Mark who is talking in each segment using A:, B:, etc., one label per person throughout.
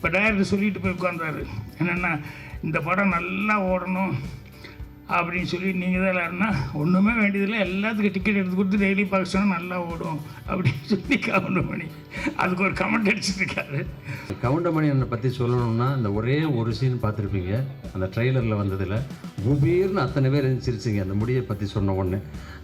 A: இப்போ டைரக்டர் சொல்லிட்டு போய் உட்கார்ந்தாரு, என்னென்னா இந்த படம் நல்லா ஓடணும் அப்படின்னு சொல்லி. நீங்கள் தான் எல்லாருன்னா ஒன்றுமே வேண்டியதில்லை, எல்லாத்துக்கும் டிக்கெட் எடுத்து கொடுத்து டெய்லி பார்க்க சொன்னால் நல்லா ஓடும் அப்படின்னு சொல்லி கவுண்டமணி அதுக்கு ஒரு கமெண்ட் அடிச்சுருக்காரு.
B: கவுண்டமணி என்னை பற்றி சொல்லணும்னா, இந்த ஒரே ஒரு சீன் பார்த்துருப்பீங்க அந்த ட்ரெய்லரில் வந்ததில், குபீர்னு அத்தனை பேர் எழுந்திரிச்சிங்க அந்த முடியை பற்றி சொன்ன ஒன்று.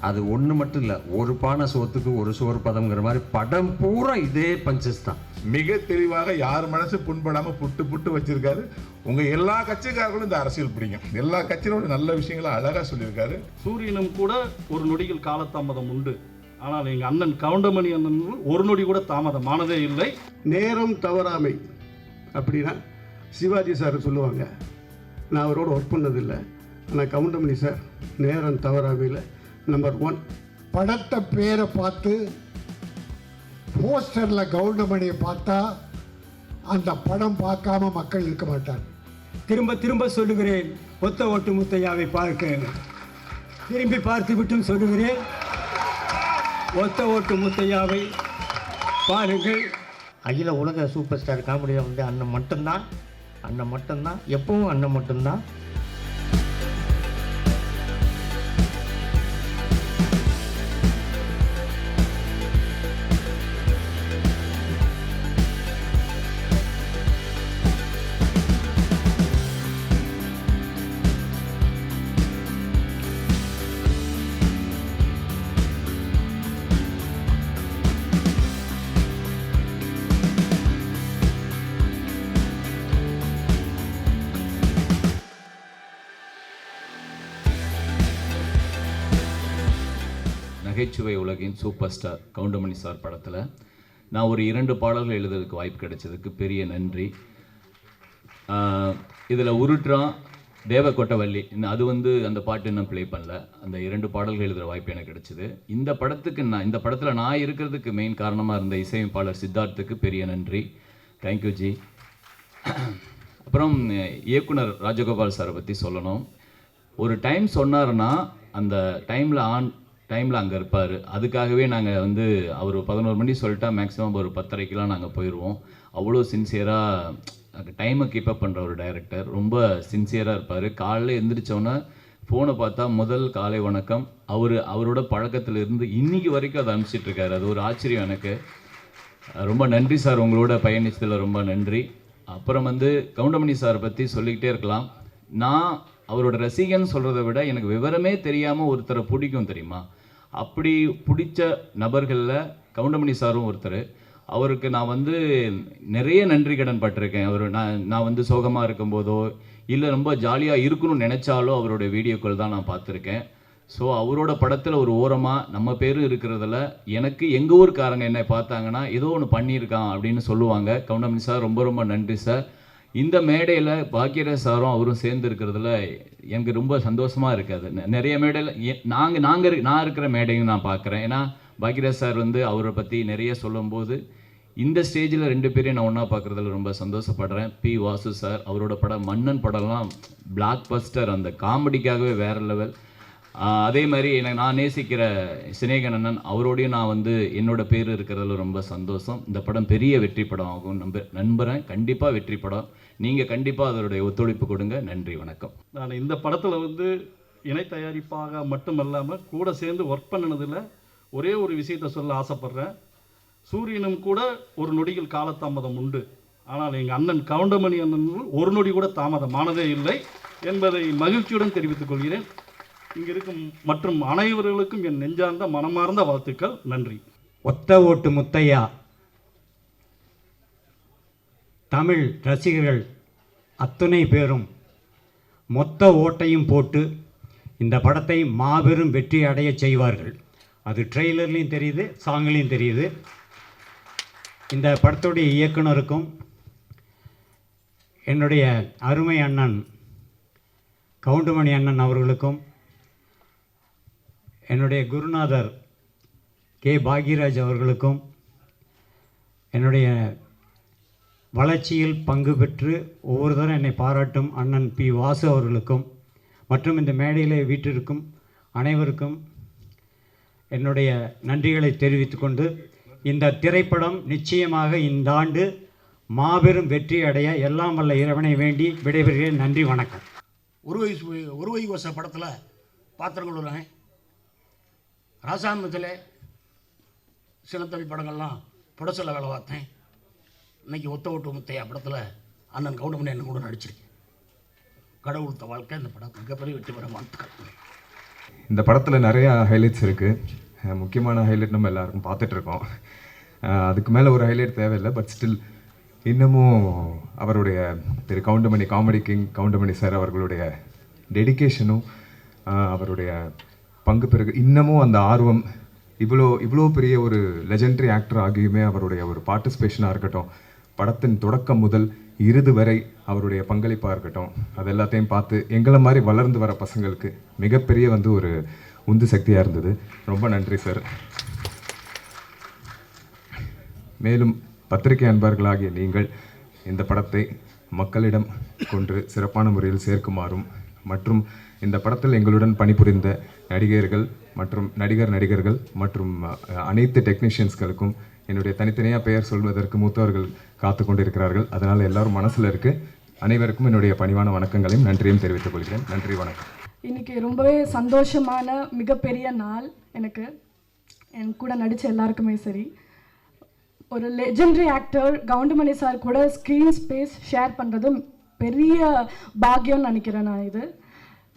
B: அது ஒன்று மட்டும் இல்லை, ஒரு பானை சோத்துக்கு ஒரு சோறு பதம்ங்கிற மாதிரி படம் பூரா இதே பஞ்சஸ் தான்.
C: மிக தெளிவாக யார் மனசு புண்படாமல் புட்டு புட்டு வச்சிருக்காரு. உங்கள் எல்லா கட்சிக்காரர்களும் இந்த அரசியல் பிடிக்கும். எல்லா கட்சியோட நல்ல விஷயங்களை அழகாக சொல்லியிருக்காரு.
D: சூரியனும் கூட ஒரு நொடியில் காலதாமதம் உண்டு, ஆனால் எங்கள் அண்ணன் கவுண்டமணி அண்ணன் ஒரு நொடி கூட தாமதமானதே இல்லை.
E: நேரம் தவறாமை அப்படின்னா சிவாஜி சார் சொல்லுவாங்க. நான் அவரோட ஒர்க் பண்ணதில்லை, ஆனால் கவுண்டமணி சார் நேரம் தவறாமையில் நம்பர் 1.
F: படத்தை பேரை பார்த்து போஸ்டரில் கவுண்டமணியை பார்த்தா அந்த படம் பார்க்காம மக்கள் இருக்க மாட்டாங்க.
G: திரும்ப திரும்ப சொல்லுகிறேன், ஒத்த ஓட்டு முத்தையாவை பார்க்க. திரும்பி பார்த்து விட்டும் சொல்லுகிறேன், ஒத்த ஓட்டு முத்தையாவை பாருங்கள்.
H: அகில உலக சூப்பர் ஸ்டார் காமெடியில் வந்து அண்ணன் மட்டும்தான், எப்பவும் அண்ணன் மட்டும்தான்.
I: நகைச்சுவை உலகின் சூப்பர் ஸ்டார் கவுண்டமணி சார் படத்தில் நான் ஒரு 2 பாடல்கள் எழுதுறதுக்கு வாய்ப்பு கிடைச்சதுக்கு பெரிய நன்றி. இதில் உருட்டுறான் தேவக்கொட்டவள்ளி, அது வந்து அந்த பாட்டு இன்னும் ப்ளே பண்ணல. அந்த 2 பாடல்கள் எழுதுகிற வாய்ப்பு எனக்கு கிடைச்சிது. இந்த படத்தில் நான் இருக்கிறதுக்கு மெயின் காரணமாக இருந்த இசையமைப்பாளர் சித்தார்த்துக்கு பெரிய நன்றி. Thank you G. அப்புறம் இயக்குனர் ராஜகோபால் சாரை பற்றி சொல்லணும். ஒரு டைம் சொன்னார்னா அந்த டைமில் அங்கே இருப்பார். அதுக்காகவே நாங்கள் வந்து அவர் 11 மணி சொல்லிட்டா மேக்ஸிமம் ஒரு 10:30க்கெலாம் நாங்கள் போயிடுவோம். அவ்வளோ சின்சியராக டைமை கீப்பப் பண்ணுற ஒரு டைரக்டர். ரொம்ப சின்சியராக இருப்பார். காலையில் எழுந்திரிச்சோன்னே ஃபோனை பார்த்தா முதல் காலை வணக்கம் அவரோட பழக்கத்தில் இருந்து இன்னைக்கு வரைக்கும் அதை அனுப்பிச்சிட்ருக்காரு. அது ஒரு ஆச்சரியம் எனக்கு. ரொம்ப நன்றி சார், உங்களோட பயணிச்சதில் ரொம்ப நன்றி. அப்புறம் வந்து கவுண்டமணி சாரை பற்றி சொல்லிக்கிட்டே இருக்கலாம். நான் அவரோட ரசிகன் சொல்கிறத விட எனக்கு விவரமே தெரியாமல் ஒருத்தரை பிடிக்கும் தெரியுமா, அப்படி பிடிச்ச நபர்களில் கவுண்டமணி சாரும் ஒருத்தர். அவருக்கு நான் வந்து நிறைய நன்றி கடன் பட்டிருக்கேன். நான் வந்து சோகமாக இருக்கும்போதோ இல்லை ரொம்ப ஜாலியாக இருக்கணும்னு நினச்சாலோ அவரோட வீடியோக்கள் தான் நான் பார்த்துருக்கேன். ஸோ அவரோட படத்தில் ஒரு ஓரமாக நம்ம பேரும் இருக்கிறதுல எனக்கு எங்கள் ஊருக்காரங்க என்னை பார்த்தாங்கன்னா ஏதோ ஒன்று பண்ணியிருக்கான் அப்படின்னு சொல்லுவாங்க. கவுண்டமணி சார் ரொம்ப ரொம்ப நன்றி சார். இந்த மேடையில் பாக்கியராஜ் சாரும் அவரும் சேர்ந்து இருக்கிறதுல எனக்கு ரொம்ப சந்தோஷமாக இருக்காது. நிறைய மேடையில் நான் இருக்கிற மேடையும் நான் பார்க்குறேன். ஏன்னா பாக்கியராஜ் சார் வந்து அவரை பற்றி நிறைய சொல்லும்போது இந்த ஸ்டேஜில் 2 பேரையும் நான் ஒன்றா பார்க்குறதுல ரொம்ப சந்தோஷப்படுறேன். பி வாசு சார், அவரோட படம் மன்னன் படம்லாம் பிளாக் பஸ்டர், அந்த காமெடிக்காகவே வேறு லெவல். அதே மாதிரி நான் நேசிக்கிற சினேகன் அவரோடையும் நான் வந்து என்னோட பேர் இருக்கிறதுல ரொம்ப சந்தோஷம். இந்த படம் பெரிய வெற்றி படம் ஆகும் நம்புகிறேன். கண்டிப்பாக வெற்றி படம். நீங்கள் கண்டிப்பாக அதோடைய ஒத்துழைப்பு கொடுங்க. நன்றி, வணக்கம்.
D: நான் இந்த படத்தில் வந்து இணை தயாரிப்பாக மட்டுமல்லாமல் கூட சேர்ந்து ஒர்க் பண்ணினதில் ஒரே ஒரு விஷயத்தை சொல்ல ஆசைப்பட்றேன். சூரியனும் கூட ஒரு நொடியில் காலதாமதம் உண்டு, ஆனால் எங்கள் அண்ணன் கவுண்டமணி அண்ணன் ஒரு நொடி கூட தாமதமானதே இல்லை என்பதை மகிழ்ச்சியுடன் தெரிவித்துக் கொள்கிறேன். இங்கே இருக்கும் மற்றும் அனைவர்களுக்கும் என் நெஞ்சார்ந்த மனமார்ந்த வாழ்த்துக்கள். நன்றி.
G: ஒத்த ஓட்டு முத்தையா தமிழ் ரசிகர்கள் அத்தனை பேரும் மொத்த ஓட்டையும் போட்டு இந்த படத்தை மாபெரும் வெற்றி அடைய செய்வார்கள். அது ட்ரெய்லர்லேயும் தெரியுது, சாங்லேயும் தெரியுது. இந்த படத்துடைய இயக்குனருக்கும் என்னுடைய அருமை அண்ணன் கவுண்டமணி அண்ணன் அவர்களுக்கும் என்னுடைய குருநாதர் கே பாக்யராஜ் அவர்களுக்கும் என்னுடைய வளர்ச்சியில் பங்கு பெற்று ஒவ்வொரு தரம் என்னை பாராட்டும் அண்ணன் பி வாசு அவர்களுக்கும் மற்றும் இந்த மேடையில் வீட்டிற்கும் அனைவருக்கும் என்னுடைய நன்றிகளை தெரிவித்துக்கொண்டு இந்த திரைப்படம் நிச்சயமாக இந்த ஆண்டு மாபெரும் வெற்றி அடைய எல்லாம் வல்ல இறைவனை வேண்டி விடைபெறுகிறேன். நன்றி, வணக்கம்.
J: ஒரு வை வருஷ படத்தில் பாத்திரங்கள் ராசாங்கத்தில் சின்னத்தம்பி படங்கள்லாம் புடசில் வேலை பார்த்தேன். இன்றைக்கி ஒத்த ஓட்டு முத்தையா படத்தில் அண்ணன் கவுண்டமணி அண்ணன் கூட நடிச்சிருக்கேன். கடவுள்த்த வாழ்க்கை இந்த படம் மிகப்பெரிய வெற்றி பெற வாழ்த்துக்கள்.
K: இந்த படத்தில் நிறையா ஹைலைட்ஸ் இருக்குது. முக்கியமான ஹைலைட் நம்ம எல்லாருக்கும் பார்த்துட்ருக்கோம். அதுக்கு மேலே ஒரு ஹைலைட் தேவையில்லை. பட் ஸ்டில் இன்னமும் அவருடைய திரு Goundamani, comedy king Goundamani sir அவர்களுடைய டெடிகேஷனும் அவருடைய பங்கு பிறகு இன்னமும் அந்த ஆர்வம், இவ்வளோ பெரிய ஒரு லெஜெண்டரி ஆக்டர் ஆகியுமே அவருடைய ஒரு பார்ட்டிசிபேஷனாக இருக்கட்டும், படத்தின் தொடக்கம் முதல் இறுதி வரை அவருடைய பங்களிப்பாக இருக்கட்டும், அது எல்லாத்தையும் பார்த்து எங்களை மாதிரி வளர்ந்து வர பசங்களுக்கு மிகப்பெரிய ஒரு உந்து சக்தியாக இருந்தது. ரொம்ப நன்றி சார். மேலும் பத்திரிகை அன்பர்களாகிய நீங்கள் இந்த படத்தை மக்களிடம் கொண்டு சிறப்பான முறையில் சேர்க்குமாறும் மற்றும் இந்த படத்தில் எங்களுடன் பணிபுரிந்த நடிகர்கள் மற்றும் நடிகர்கள் மற்றும் அனைத்து டெக்னீஷியன்ஸ்களுக்கும் என்னுடைய தனித்தனியாக பெயர் சொல்வதற்கு மூத்தவர்கள் காத்து கொண்டிருக்கிறார்கள். அதனால் எல்லாரும் மனசில் இருக்குது. அனைவருக்கும் என்னுடைய பணிவான வணக்கங்களையும் நன்றியும் தெரிவித்துக் கொள்கிறேன். நன்றி, வணக்கம்.
L: இன்றைக்கி ரொம்பவே சந்தோஷமான மிகப்பெரிய நாள் எனக்கு. என் கூட நடித்த எல்லாருக்குமே சரி. ஒரு லெஜெண்டரி ஆக்டர் கவுண்டமணி சார் கூட ஸ்க்ரீன் ஸ்பேஸ் ஷேர் பண்ணுறது பெரிய பாக்கியம்னு நினைக்கிறேன் நான்.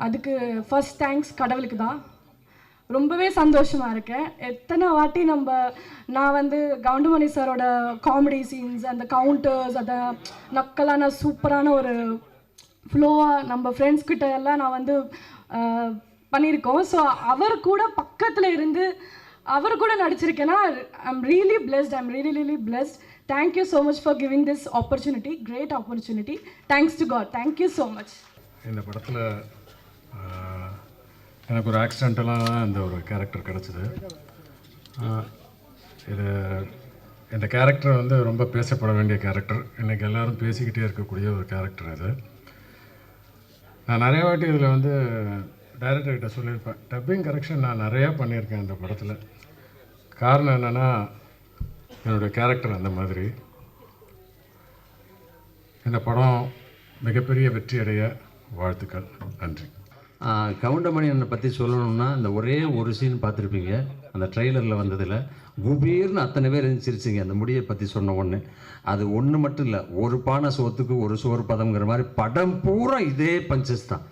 L: அதுக்கு ஃபர்ஸ்ட் தேங்க்ஸ் கடவுளுக்கு தான். ரொம்பவே சந்தோஷமாக இருக்கேன். எத்தனை வாட்டி நான் கவுண்டமணி சாரோட காமெடி சீன்ஸ், அந்த கவுண்டர்ஸ், அதை நக்கலான சூப்பரான ஒரு ஃப்ளோவாக நம்ம ஃப்ரெண்ட்ஸ்கிட்ட எல்லாம் நான் பண்ணியிருக்கோம். ஸோ அவர் கூட பக்கத்தில் இருந்து அவர் கூட நடிச்சிருக்கேன்னா I'm really blessed. Thank you so much for giving this opportunity, great opportunity. Thanks to God. Thank you so much.
M: இந்த படத்தில் எனக்கு ஒரு ஆக்சிடென்டலாக தான் இந்த ஒரு கேரக்டர் கிடச்சிது. இந்த கேரக்டர் ரொம்ப பேசப்பட வேண்டிய கேரக்டர். இன்றைக்கி எல்லோரும் பேசிக்கிட்டே இருக்கக்கூடிய ஒரு கேரக்டர் இது. நான் நிறைய வாட்டி இதில் டைரக்டர்கிட்ட சொல்லியிருப்பேன். டப்பிங் கரெக்ஷன் நான் நிறையா பண்ணியிருக்கேன் இந்த படத்தில். காரணம் என்னென்னா என்னுடைய கேரக்டர் அந்த மாதிரி. இந்த படம் மிகப்பெரிய வெற்றி அடைய வாழ்த்துக்கள். நன்றி.
B: கவுண்டமணி அண்ணனை பற்றி சொல்லணும்னா இந்த ஒரே ஒரு சீன் பார்த்துருப்பீங்க. அந்த ட்ரெய்லரில் வந்ததில் குபீர்னு அத்தனை பேர் சிரிச்சிங்க அந்த முடியை பற்றி சொன்ன ஒன்று. அது ஒன்று மட்டும் இல்லை, ஒரு பானை சோத்துக்கு ஒரு சோறு பதம்ங்கிற மாதிரி படம் பூரா இதே பஞ்சஸ் தான்.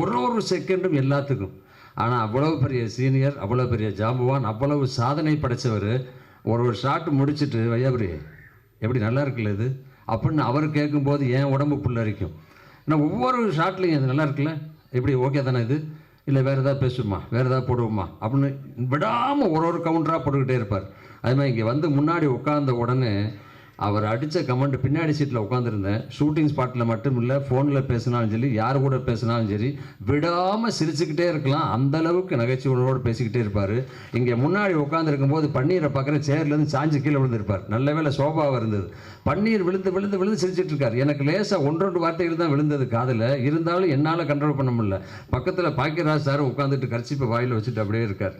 B: ஒரு செகண்டும் எல்லாத்துக்கும். ஆனால் அவ்வளோ பெரிய சீனியர், அவ்வளோ பெரிய ஜாம்புவான், அவ்வளவு சாதனை படைத்தவர் ஒரு ஷாட்டு முடிச்சுட்டு வையாபுரி எப்படி நல்லா இருக்குல்ல இது அப்படின்னு அவர் கேட்கும்போது என் உடம்பு புல்லரிக்கும். ஏன்னா ஒவ்வொரு ஷாட்லையும் அது நல்லா இருக்குல்ல, எப்படி ஓகே தானே இது, இல்லை வேறு ஏதாவது பேசுமா, வேறு ஏதாவது போடுவோமா அப்படின்னு விடாமல் ஒரு கவுண்டராக போட்டுக்கிட்டே இருப்பார். அது மாதிரி இங்கே முன்னாடி உட்கார்ந்த உடனே அவர் அடித்த கமெண்ட் பின்னாடி சீட்டில் உட்காந்துருந்தேன். ஷூட்டிங் ஸ்பாட்டில் மட்டும் இல்லை, ஃபோனில் பேசினாலும் சரி, யார் கூட பேசினாலும் சரி, விடாமல் சிரிச்சுக்கிட்டே இருக்கலாம். அந்தளவுக்கு நகைச்சுவையோடு பேசிக்கிட்டே இருப்பார். இங்கே முன்னாடி உட்காந்துருக்கும் போது பன்னீரை பார்க்குற சேர்லேருந்து சாஞ்சு கீழே விழுந்திருப்பார். நல்ல வேளை சோபாவாக இருந்தது. பன்னீர் விழுந்து சிரிச்சிட்டு இருக்கார். எனக்கு லேசாக 1-2 வார்த்தைகள் தான் விழுந்தது காதில். இருந்தாலும் என்னால் கண்ட்ரோல் பண்ண முடியல. பக்கத்தில் பாக்கியராஜ் சார் உட்காந்துட்டு கர்ச்சிப்பை வாயில் வச்சுட்டு அப்படியே இருக்கார்.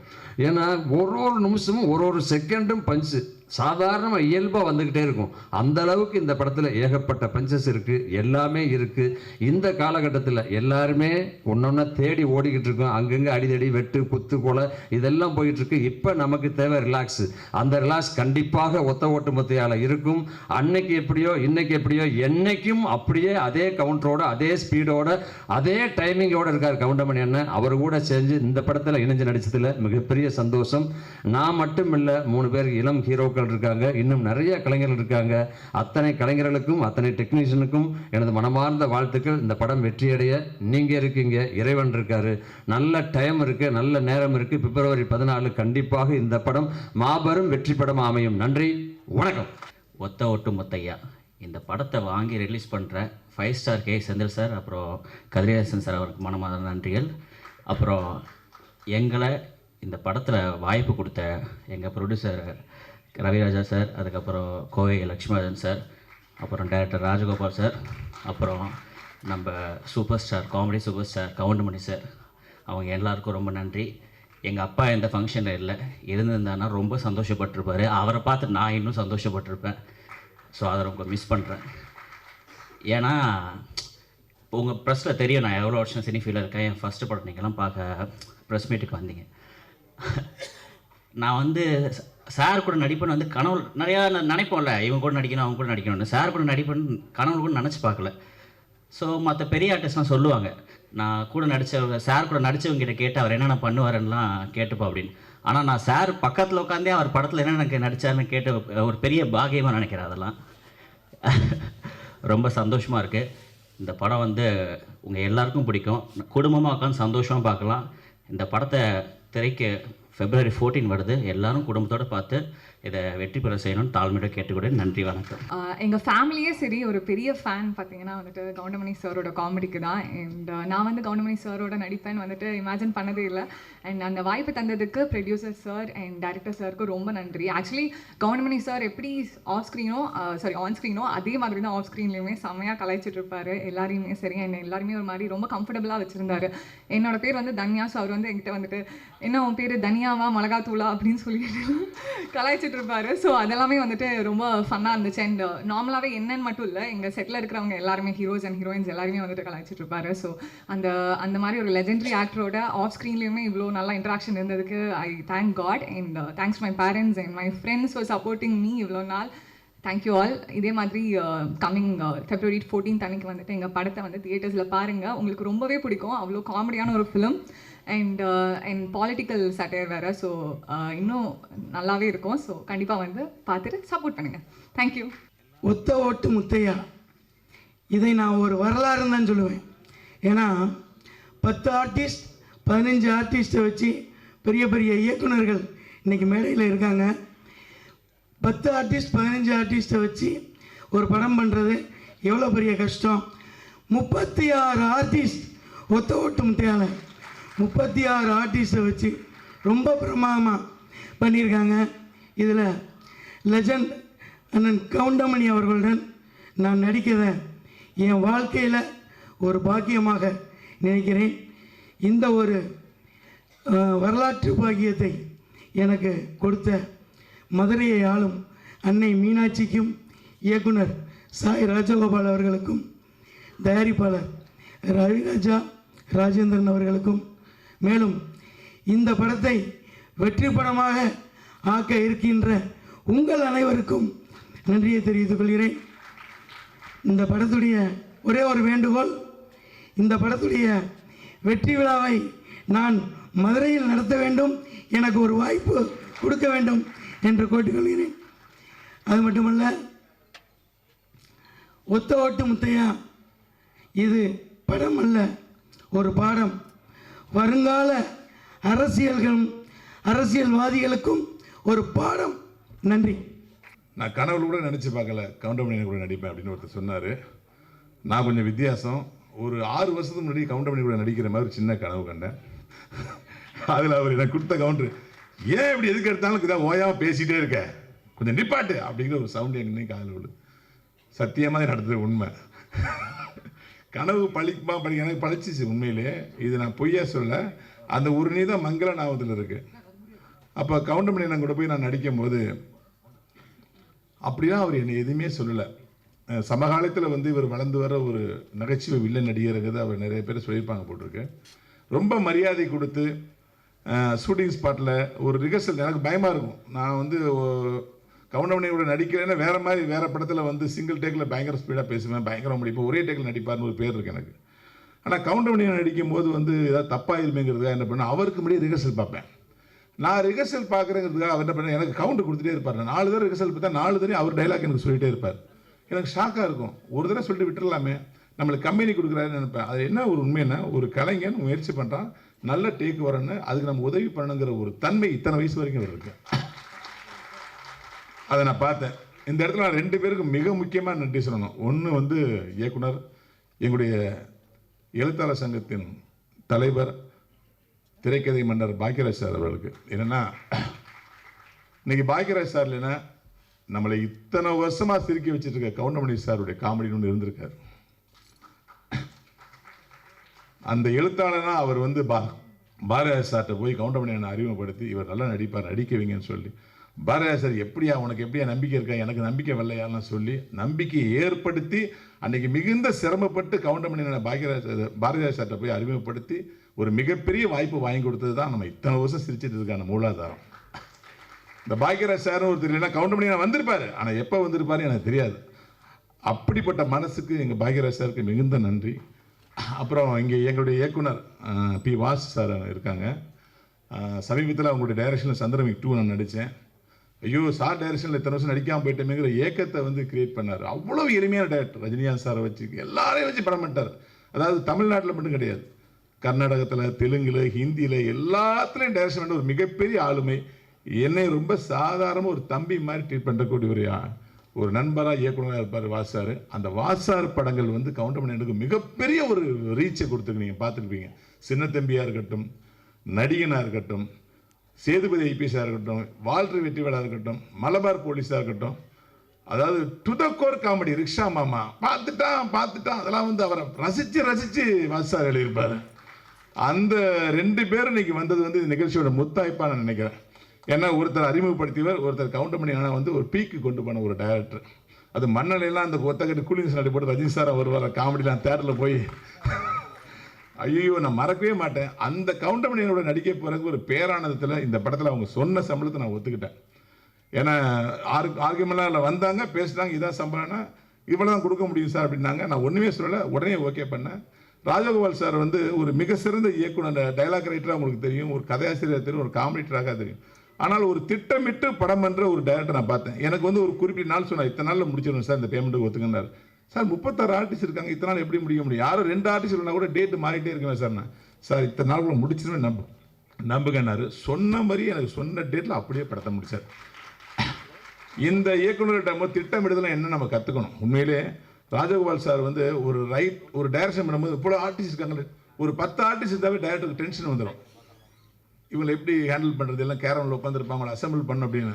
B: ஏன்னா ஒரு நிமிஷமும் ஒரு செகண்டும் பஞ்சு சாதாரணமாக இயல்பாக வந்துக்கிட்டே இருக்கும். அந்த அளவுக்கு இந்த படத்தில் ஏகப்பட்ட பஞ்சஸ் இருக்குது, எல்லாமே இருக்குது. இந்த காலகட்டத்தில் எல்லாருமே ஒன்றொன்னா தேடி ஓடிக்கிட்டு இருக்கோம். அங்கங்கே அடிதடி, வெட்டு, குத்து, கொலை இதெல்லாம் போயிட்டுருக்கு. இப்போ நமக்கு தேவை ரிலாக்ஸு. அந்த ரிலாக்ஸ் கண்டிப்பாக ஒத்த ஓட்டு மொத்தையால் இருக்கும். அன்னைக்கு எப்படியோ இன்னைக்கு எப்படியோ என்னைக்கும் அப்படியே அதே கவுண்டரோட, அதே ஸ்பீடோட, அதே டைமிங்கோடு இருக்கார் கவுண்டமணி அண்ணன். அவர் கூட சேர்ந்து இந்த படத்தில் இணைஞ்சு நடித்ததில் மிகப்பெரிய சந்தோஷம். நான் மட்டும் இல்லை, 3 பேர் இளம் ஹீரோ இருக்காங்க, இன்னும் நிறைய கலைஞர்கள் இருக்காங்க. அத்தனை கலைஞர்களுக்கும் அத்தனை டெக்னீஷியனுக்கும் எனது மனமார்ந்த வாழ்த்துக்கள். இந்த படம் வெற்றியடைய நீங்க இருக்கீங்க, இறைவன் இருக்காரு, நல்ல டைம் இருக்கு, நல்ல நேரம் இருக்கு. பிப்ரவரி 14 கண்டிப்பாக இந்த படம் மாபெரும் வெற்றி படம் அமையும். நன்றி, வணக்கம்.
N: ஒத்த ஒட்டு மொத்தையா இந்த படத்தை வாங்கி ரிலீஸ் பண்ணுற 5 ஸ்டார் கே செந்தில் சார், அப்புறம் கதிரேசன் சார் அவருக்கு மனமார்ந்த நன்றிகள். அப்புறம் எங்களை இந்த படத்தில் வாய்ப்பு கொடுத்த எங்கள் ப்ரொடியூசர் ரவிராஜா சார், அதுக்கப்புறம் கோவை லக்ஷ்மணன் சார், அப்புறம் டைரக்டர் ராஜகோபால் சார், அப்புறம் நம்ம super star, comedy super star Goundamani sir, அவங்க எல்லாருக்கும் ரொம்ப நன்றி. எங்கள் அப்பா எந்த ஃபங்க்ஷனில் இல்லை, இருந்திருந்தானா ரொம்ப சந்தோஷப்பட்டிருப்பார். அவரை பார்த்து நான் இன்னும் சந்தோஷப்பட்டிருப்பேன். ஸோ அதை ரொம்ப மிஸ் பண்ணுறேன். ஏன்னா உங்கள் ப்ரெஸ்ஸில் தெரியும் நான் எவ்வளோ வருஷம் சினிஃபீல்டில் இருக்கேன். என் ஃபஸ்ட்டு படம் நீங்கள்லாம் பார்க்க ப்ரெஸ் மீட்டுக்கு வந்தீங்க. நான் வந்து சார் கூட நடிப்பேன்னு வந்து கனவு நிறையா நினைப்போம்ல, இவங்க கூட நடிக்கணும் அவங்க கூட நடிக்கணும்னு. சார் கூட நடிப்பேன்னு கனவு கூட நினச்சி பார்க்கல. ஸோ மற்ற பெரிய ஆர்டிஸ்ட்லாம் சொல்லுவாங்க, நான் கூட நடித்தவங்க சார் கூட நடித்தவங்ககிட்ட கேட்டு அவர் என்னென்ன பண்ணுவாருன்னெலாம் கேட்டுப்போம் அப்படின்னு. ஆனால் நான் சார் பக்கத்தில் உட்காந்தே அவர் படத்தில் என்னென்ன நடித்தாருன்னு கேட்டு ஒரு பெரிய பாகியமாக நினைக்கிறேன். அதெல்லாம் ரொம்ப சந்தோஷமாக இருக்குது. இந்த படம் வந்து உங்கள் எல்லாருக்கும் பிடிக்கும். குடும்பமாக உட்காந்து சந்தோஷமாக பார்க்கலாம். இந்த படத்தை திரைக்கு February 14 வருது. எல்லாரும் குடும்பத்தோடு பார்த்து இதை வெற்றி பெற செய்யணும்னு தாழ்மையோட கேட்டுக்கூட. நன்றி, வணக்கம்.
O: எங்கள் ஃபேமிலியே சரி ஒரு பெரிய ஃபேன் பார்த்தீங்கன்னா வந்துட்டு கவுண்டமணி சாரோட காமெடிக்கு தான். அண்ட் நான் வந்து கவுண்டமணி சாரோட நடிப்பேன்னு வந்துட்டு இமேஜின் பண்ணதே இல்லை. அண்ட் அந்த வாய்ப்பு தந்ததுக்கு ப்ரொடியூசர் சார் அண்ட் டைரக்டர் சாருக்கு ரொம்ப நன்றி. ஆக்சுவலி கவுண்டமணி சார் எப்படி ஆன் ஸ்க்ரீனோ அதே மாதிரி தான் ஆஃப் ஸ்க்ரீன்லேயுமே செம்மையாக கலாய்ச்சிட்டு இருப்பார் எல்லாரையுமே சரி. அண்ட் எல்லாருமே ஒரு மாதிரி ரொம்ப கம்ஃபர்டபுளாக வச்சுருந்தாரு. என்னோட பேர் வந்து தன்யா. ஸோ அவர் வந்து என்கிட்ட வந்துட்டு என்ன உன் பேர் தனியாவா மிளகாத்தூளா அப்படின்னு சொல்லிட்டு கலாய்ச்சிட்டு இருப்பாரு. ஸோ அதெல்லாமே வந்துட்டு ரொம்ப ஃபன்னாக இருந்துச்சு. அண்ட் நார்மலாகவே என்னன்னு மட்டும் இல்லை, எங்கள் செட்டில் இருக்கிறவங்க எல்லாருமே ஹீரோஸ் அண்ட் ஹீரோயின்ஸ் எல்லாருமே வந்துட்டு கலாய்ச்சிட்டு இருப்பாரு. ஸோ அந்த மாதிரி ஒரு லெஜெண்டரி ஆக்டரோட ஆஃப் ஸ்க்ரீன்லேயுமே இவ்வளோ நல்லா இன்ட்ராக்ஷன் இருந்ததுக்கு I thank God. And thanks my parents and my friends for supporting me இவ்வளோ நாள். Thank you all. இதே மாதிரி கம்மிங் February 14 அன்னைக்கு வந்துட்டு எங்கள் படத்தை வந்து தியேட்டர்ஸில் பாருங்கள். உங்களுக்கு ரொம்பவே பிடிக்கும். அவ்வளோ காமெடியான ஒரு ஃபிலிம் அண்ட் பாலிட்டிக்கல் சட்டையர் வேறு. ஸோ இன்னும் நல்லாவே இருக்கும். ஸோ கண்டிப்பாக வந்து பார்த்துட்டு சப்போர்ட் பண்ணுங்கள். தேங்க்யூ.
P: ஒத்த ஓட்டு முத்தையா, இதை நான் ஒரு வரலாறுன்னு தான் சொல்லுவேன். ஏன்னா 10 ஆர்டிஸ்ட் 15 ஆர்டிஸ்ட்டை வச்சு பெரிய பெரிய இயக்குனர்கள் இன்றைக்கி மேடையில் இருக்காங்க. 10 ஆர்டிஸ்ட் 15 ஆர்டிஸ்ட்டை வச்சு ஒரு படம் பண்ணுறது எவ்வளோ பெரிய கஷ்டம். 36 ஆர்டிஸ்ட் ஒத்த ஓட்டு முத்தையால் 36 ஆர்டிஸ்ட்டை வச்சு ரொம்ப பிரமாதமாக பண்ணியிருக்காங்க. இதில் லெஜண்ட் அண்ணன் கவுண்டமணி அவர்களுடன் நான் நடிக்கிறத என் வாழ்க்கையில் ஒரு பாக்கியமாக நினைக்கிறேன். இந்த ஒரு வரலாற்று பாக்கியத்தை எனக்கு கொடுத்த மதுரையை ஆளும் அன்னை மீனாட்சிக்கும், இயக்குனர் சாய் ராஜகோபால் அவர்களுக்கும், தயாரிப்பாளர் ரவிராஜா ராஜேந்திரன் அவர்களுக்கும், மேலும் இந்த படத்தை வெற்றி படமாக ஆக்க இருக்கின்ற உங்கள் அனைவருக்கும் நன்றியை தெரிவித்துக் கொள்கிறேன். இந்த படத்துடைய ஒரே ஒரு வேண்டுகோள், இந்த படத்துடைய வெற்றி விழாவை நான் மதுரையில் நடத்த வேண்டும், எனக்கு ஒரு வாய்ப்பு கொடுக்க வேண்டும் என்று கேட்டுக்கொள்கிறேன். அது மட்டுமல்ல, ஒத்த ஓட்டு முத்தையா இது படம் அல்ல, ஒரு பாடம். வருங்கால அரசியல்வாதிகளுக்கும் ஒரு பாடம். நன்றி.
C: நான் கனவுல கூட நினச்சி பார்க்கல கவுண்டமணி கூட நடிப்பேன் அப்படின்னு ஒருத்தர் சொன்னார். நான் கொஞ்சம் வித்தியாசம். ஒரு 6 வருஷத்துக்கு முன்னாடி கவுண்டமணி கூட நடிக்கிற மாதிரி சின்ன கனவு கண்டேன். அதில் அவர் எனக்கு கொடுத்த கவுண்டர், ஏன் இப்படி எதுக்கு எடுத்தாலும் இதான் ஓயாமல் பேசிகிட்டே இருக்க, கொஞ்சம் நிப்பாட்டு அப்படிங்கிற ஒரு சவுண்டு எங்கேயும் காதில் விழுது. சத்தியமாக நடந்தது உண்மை. கனவு படிக்க எனக்கு பழிச்சிச்சு உண்மையிலே. இது நான் பொய்யா சொல்ல. அந்த ஒரு நீதான் மங்கள நாவத்தில் இருக்கு. அப்போ கவுண்டமணி நான் கூட போய் நான் நடிக்கும் போது அப்படிலாம் அவர் என்னை எதுவுமே சொல்லலை. சமகாலத்தில் வந்து இவர் வளர்ந்து வர ஒரு நகைச்சுவை வில்லன் நடிகருங்கிறது அவர் நிறைய பேர் சொல்லியிருப்பாங்க போட்டிருக்கு. ரொம்ப மரியாதை கொடுத்து ஷூட்டிங் ஸ்பாட்டில் ஒரு ரிஹர்சல் எனக்கு பயமாக இருக்கும். நான் வந்து கவுண்டமணியோட நடிக்கிறேன்னா வேறு படத்தில் வந்து சிங்கிள் டேக்கில் பயங்கர ஸ்பீடாக பேசுவேன், பயங்கர முடிப்பேன், ஒரே டேக்கில் நடிப்பார்னு ஒரு பேர் இருக்குது எனக்கு. ஆனால் கவுண்டமணியை நடிக்கும் போது வந்து ஏதாவது தப்பாக இருமேங்கிறதுக்காக என்ன பண்ணேன், அவருக்கு முன்னாடி ரிஹர்சல் பார்ப்பேன். நான் ரிஹர்சல் பார்க்குறேங்கிறதுக்காக அவர் என்ன பண்ணேன், எனக்கு கவுண்டர் கொடுத்துட்டே இருப்பார். 4 தடவை ரிஹர்சல் பார்த்தா 4 தடவை அவர் டைலாக் எனக்கு சொல்லிகிட்டே இருப்பார். எனக்கு ஷாக்காக இருக்கும். ஒரு தடவை சொல்லிட்டு விட்டுடலாமே, நம்மளுக்கு கம்பெனி கொடுக்குறாருன்னு நினைப்பேன். அது என்ன ஒரு உண்மைன்னா, ஒரு கலைஞன் முயற்சி பண்ணுறான், நல்ல டேக் வரணுன்னு, அதுக்கு நம்ம உதவி பண்ணணுங்கிற ஒரு தன்மை இத்தனை வயசு வரைக்கும் இருக்கு. அதை நான் பார்த்தேன். இந்த இடத்துல நான் 2 பேருக்கு மிக முக்கியமாக நன்றி சொல்லணும். ஒன்று வந்து இயக்குனர், எங்களுடைய எழுத்தாளர் சங்கத்தின் தலைவர், திரைக்கதை மன்னர் பாக்கியராஜ் சார் அவர்களுக்கு. என்னென்னா, இன்னைக்கு பாக்கியராஜ் சார் இல்லைன்னா நம்மளை இத்தனை வருஷமாக சிரிக்க வச்சுட்டு இருக்க கவுண்டமணி சாருடைய காமெடின்னு ஒன்று இருந்திருக்காரு. அந்த எழுத்தாளனா அவர் வந்து பாரதிராஜ் சார்கிட்ட போய் கவுண்டமணி என்னை அறிமுகப்படுத்தி, இவர் நல்லா நடிப்பார், நடிக்க வைங்கன்னு சொல்லி பாரதியார் சார் எப்படியா உனக்கு எப்படியா நம்பிக்கை இருக்கா, எனக்கு நம்பிக்கை வரலையாலாம் சொல்லி நம்பிக்கையை ஏற்படுத்தி அன்றைக்கி மிகுந்த சிரமப்பட்டு கவுண்டமணி பாரதியார் சார்கிட்ட போய் அறிமுகப்படுத்தி ஒரு மிகப்பெரிய வாய்ப்பு வாங்கி கொடுத்தது தான் நம்ம இத்தனை வருஷம் சிரிச்சிட்டதுக்கான மூலாதாரம். இந்த பாக்யராஜ் சார் ஒருத்தர் இல்லைன்னா கவுண்டமணி வந்திருப்பார், ஆனால் எப்போ வந்திருப்பார் எனக்கு தெரியாது. அப்படிப்பட்ட மனசுக்கு எங்கள் பாக்யராஜ் சாருக்கு மிகுந்த நன்றி. அப்புறம் இங்கே எங்களுடைய இயக்குனர் பி வாஸ் சார் இருக்காங்க. சமீபத்தில் அவங்களுடைய டைரக்ஷனில் சந்திரமிக் 2 நான் நடித்தேன். ஐயோ சார் டைரக்ஷனில் இத்தனை வருஷம் நடிக்காமல் போயிட்டேங்கிற ஏக்கத்தை வந்து கிரியேட் பண்ணார். அவ்வளோ எளிமையான டேரக்டர். ரஜினிகாந்த் சாரை வச்சு எல்லாரையும் வச்சு படம் பண்ணிட்டார். அதாவது தமிழ்நாட்டில் மட்டும் கிடையாது, கர்நாடகத்தில், தெலுங்கில், ஹிந்தியில் எல்லாத்துலேயும் டைரக்ஷன் பண்ண ஒரு மிகப்பெரிய ஆளுமை. என்னை ரொம்ப சாதாரணமாக ஒரு தம்பி மாதிரி ட்ரீட் பண்ணக்கூடிய ஒரு நண்பராக இயக்குனராக இருப்பார் வாசார். அந்த வாசார் படங்கள் வந்து கவுண்டமணியனுக்கு மிகப்பெரிய ஒரு ரீச்சை கொடுத்துருக்கு. நீங்கள் பார்த்துருப்பீங்க. சின்ன தம்பியாக இருக்கட்டும், நடிகனாக இருக்கட்டும், சேதுபதி ஐபிஎஸ்ஸாக இருக்கட்டும், வால்டர் வெற்றிவேலாக இருக்கட்டும், மலபார் போலீஸாக இருக்கட்டும், அதாவது to the core comedy, rickshaw மாமா பார்த்துட்டான் அதெல்லாம் வந்து அவரை ரசித்து வாசார் எழுதியிருப்பார். அந்த 2 பேரும் இன்னைக்கு வந்தது வந்து இந்த நிகழ்ச்சியோட முத்தாய்ப்பாக நான் நினைக்கிறேன். ஏன்னா ஒருத்தர் அறிமுகப்படுத்தியவர், ஒருத்தர் கவுண்டமணி ஆனால் வந்து ஒரு பீக்கு கொண்டு போன ஒரு டைரக்டர். அது மண்ணலையெல்லாம் அந்த ஒத்தக்கட்டு கூலிங்ஸ் நடி போட்டு ரஜினி சார் வருவார் காமெடிலாம் தேட்டரில் போய் ஐயோ நான் மறக்கவே மாட்டேன். அந்த கவுண்டமணியோட நடிக்க போகிறதுக்கு ஒரு பேரானதத்தில் இந்த படத்தில் அவங்க சொன்ன சம்பளத்தை நான் ஒத்துக்கிட்டேன். ஏன்னா ஆர்கியூமெண்ட்லாம் இல்லை, வந்தாங்க பேசுகிறாங்க, இதான் சம்பளம்னா இவ்வளோ தான் கொடுக்க முடியும் சார் அப்படின்னாங்க. நான் ஒன்றுமே சொல்லலை, உடனே ஓகே பண்ணேன். ராஜகோபால் சார் வந்து ஒரு மிக சிறந்த இயக்குனர், டைலாக் ரைட்டராக உங்களுக்கு தெரியும், ஒரு கதையாசிரியர் தெரியும், ஒரு காமெடிட்டராக தெரியும். ஆனால் ஒரு திட்டமிட்டு படம் பண்ணுற ஒரு டைரக்டர் நான் பார்த்தேன். எனக்கு வந்து ஒரு குறிப்பிட்ட நாள் சொன்னார், இத்தனை நாளில் முடிச்சிடணும் சார் இந்த பேமெண்ட்டுக்கு ஒத்துக்கினார். சார் 36 ஆர்டிஸ்ட் இருக்காங்க, இத்தனை நாள் எப்படி முடிய முடியும்? யாரும் 2 ஆர்டிஸ்ட் இருந்தால் கூட டேட்டு மாறிட்டே இருக்குவேன் சார். நான் சார் இத்தனை நாள் கூட முடிச்சிருவேன் நம்புகன்னாரு. சொன்ன மாதிரி எனக்கு சொன்ன டேட்டில் அப்படியே படத்தை முடித்தார். இந்த இயக்குநர்கிட்ட திட்டமிடுதலாம் என்ன நம்ம கற்றுக்கணும். உண்மையிலே ராஜகோபால் சார் வந்து ஒரு டைரக்ஷன் பண்ணும்போது இவ்வளோ ஆர்டிஸ்ட் இருக்காங்க, ஒரு 10 ஆர்டிஸ்ட் இருந்தாவே டைரக்டருக்கு டென்ஷன் வந்துடும். இவங்களை எப்படி ஹேண்டில் பண்ணுறது, எல்லாம் கேரமில் உட்காந்துருப்பாங்க அசம்பிள் பண்ண அப்படின்னு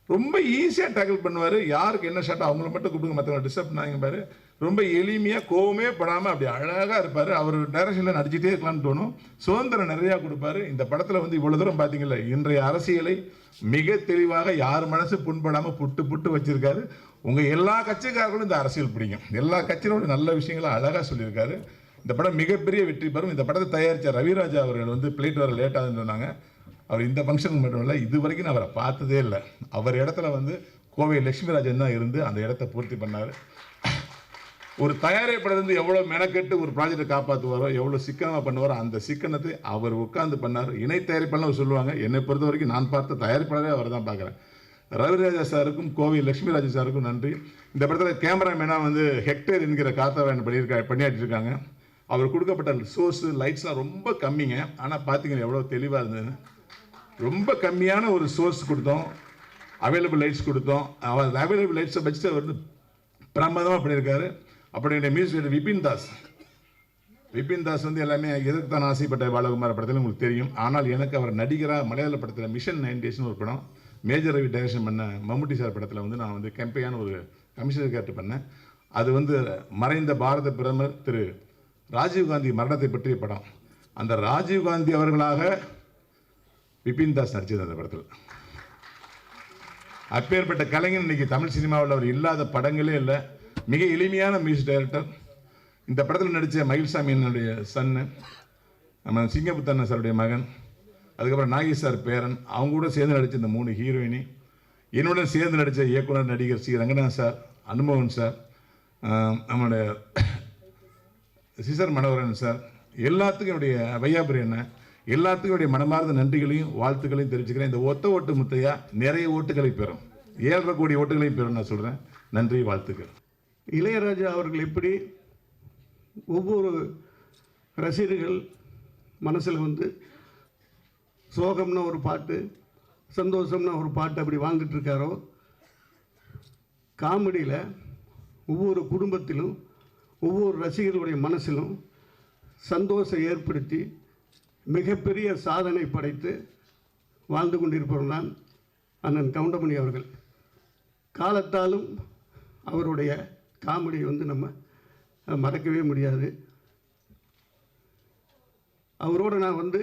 C: ரொம்ப ஈஸியாக டேக்கிள் பண்ணுவார். யாருக்கு என்ன ஷாட்டோ அவங்கள மட்டும் கூப்பிடுங்க, மற்றவங்க டிஸ்டர்ப் பண்ணாங்க பாரு. ரொம்ப எளிமையாக கோவமே படாமல் அப்படி அழகாக இருப்பார். அவர் டைரக்ஷனில் நடிச்சிட்டே இருக்கலாம்னு தோணும். சுதந்திரம் நிறையா கொடுப்பாரு. இந்த படத்தில் வந்து இவ்வளோ தூரம் பார்த்தீங்களா, இன்றைய அரசியலை மிக தெளிவாக யார் மனசு புண்படாமல் புட்டு வச்சிருக்காரு. உங்கள் எல்லா கட்சிக்காரர்களும் இந்த அரசியல் பிடிக்கும். எல்லா கட்சியோட நல்ல விஷயங்களை அழகாக சொல்லியிருக்காரு. இந்த படம் மிகப்பெரிய வெற்றி பெறும். இந்த படத்தை தயாரித்த ரவிராஜா அவர்கள் வந்து பிளேட் வர லேட்டாக சொன்னாங்க. அவர் இந்த ஃபங்க்ஷனுக்கு மட்டும் இல்லை, இது வரைக்கும் நான் அவரை பார்த்ததே இல்லை. அவர் இடத்துல வந்து கோவை லட்சுமிராஜன் தான் இருந்து அந்த இடத்த பூர்த்தி பண்ணார். ஒரு தயாரிப்பாளர் வந்து எவ்வளோ மெனக்கெட்டு ஒரு ப்ராஜெக்டை காப்பாற்றுவாரோ, எவ்வளோ சிக்கனமாக பண்ணுவாரோ, அந்த சிக்கனத்தை அவர் உட்கார்ந்து பண்ணார். இணை தயாரிப்பாளர் சொல்லுவாங்க. என்னை பொறுத்த வரைக்கும் நான் பார்த்த தயாரிப்பாளரே அவர் தான் பார்க்குறேன். ரவிராஜா சாருக்கும் கோவை லட்சுமிராஜன் சாருக்கும் நன்றி. இந்த படத்தில் கேமராமேனாக வந்து ஹெக்டேர் என்கிற காத்தாவன் பணியாற்றிருக்காங்க. அவர் கொடுக்கப்பட்ட சோர்ஸு லைட்ஸ்லாம் ரொம்ப கம்மிங்க. ஆனால் பார்த்தீங்கன்னா எவ்வளோ தெளிவாக இருந்ததுன்னு. ரொம்ப கம்மியான ஒரு சோர்ஸ் கொடுத்தோம், அவைலபிள் லைட்ஸ் கொடுத்தோம். அவர் அவைலபிள் லைட்ஸை வச்சுட்டு அவர் வந்து பிரமாதமாக பண்ணியிருக்காரு. அப்புறம் என்னுடைய மியூசிக் விபின் தாஸ் வந்து எல்லாமே எதற்கு தான் ஆசைப்பட்ட பாலகுமார் படத்தில் உங்களுக்கு தெரியும். ஆனால் எனக்கு அவர் நடிகராக மலையாள படத்தில் மிஷன் 9 டேஸ்னு ஒரு படம் மேஜர் ரவி டைரக்ஷன் பண்ண மம்முட்டி சார் படத்தில் வந்து நான் வந்து கம்பெனியான ஒரு கமிஷனர் கேரக்டர் பண்ணேன். அது வந்து மறைந்த பாரத பிரதமர் திரு ராஜீவ்காந்தி மரணத்தை பற்றிய படம். அந்த ராஜீவ்காந்தி அவர்களாக விபின் தாஸ் நடிச்சது அந்த படத்தில். அப்பேற்பட்ட கலைஞர் இன்னைக்கு தமிழ் சினிமாவில் அவர் இல்லாத படங்களே இல்லை. மிக எளிமையான மியூசிக் டைரக்டர். இந்த படத்தில் நடித்த மயில்சாமி என்னுடைய சன்னு, நம்ம சிங்கப்புத்தண்ணன் சாருடைய மகன், அதுக்கப்புறம் நாகேஷ் சார் பேரன், அவங்க கூட சேர்ந்து நடித்த இந்த 3 ஹீரோயினி, என்னுடன் சேர்ந்து நடித்த இயக்குனர் நடிகர் சி ரங்கநாத் சார், அனுபவன் சார், நம்மளுடைய சிசர் மனோகரன் சார், எல்லாத்துக்கும் என்னுடைய வையாபுரி அண்ணன், எல்லாத்துக்கும் என்னுடைய மனமார்ந்த நன்றிகளையும் வாழ்த்துக்களையும் தெரிவிச்சுக்கிறேன். இந்த ஒத்த ஓட்டு முத்தையா நிறைய ஓட்டுகளை பெறும், 7.5 கோடி ஓட்டுகளையும் பெறும் நான் சொல்கிறேன். நன்றி, வாழ்த்துக்கள்.
E: இளையராஜா அவர்கள் எப்படி ஒவ்வொரு ரசிகர்கள் மனசில் வந்து சோகம்னா ஒரு பாட்டு, சந்தோஷம்னா ஒரு பாட்டு அப்படி வாழ்ந்துட்டு இருக்காரோ, காமெடியில் ஒவ்வொரு குடும்பத்திலும் ஒவ்வொரு ரசிகர்களுடைய மனசிலும் சந்தோஷம் ஏற்படுத்தி மிகப்பெரிய சாதனை படைத்து வாழ்ந்து கொண்டிருப்பவர் தான் அண்ணன் கவுண்டமணி அவர்கள். காலத்தாலும் அவருடைய காமெடியை வந்து நம்ம மறக்கவே முடியாது. அவரோடு நான் வந்து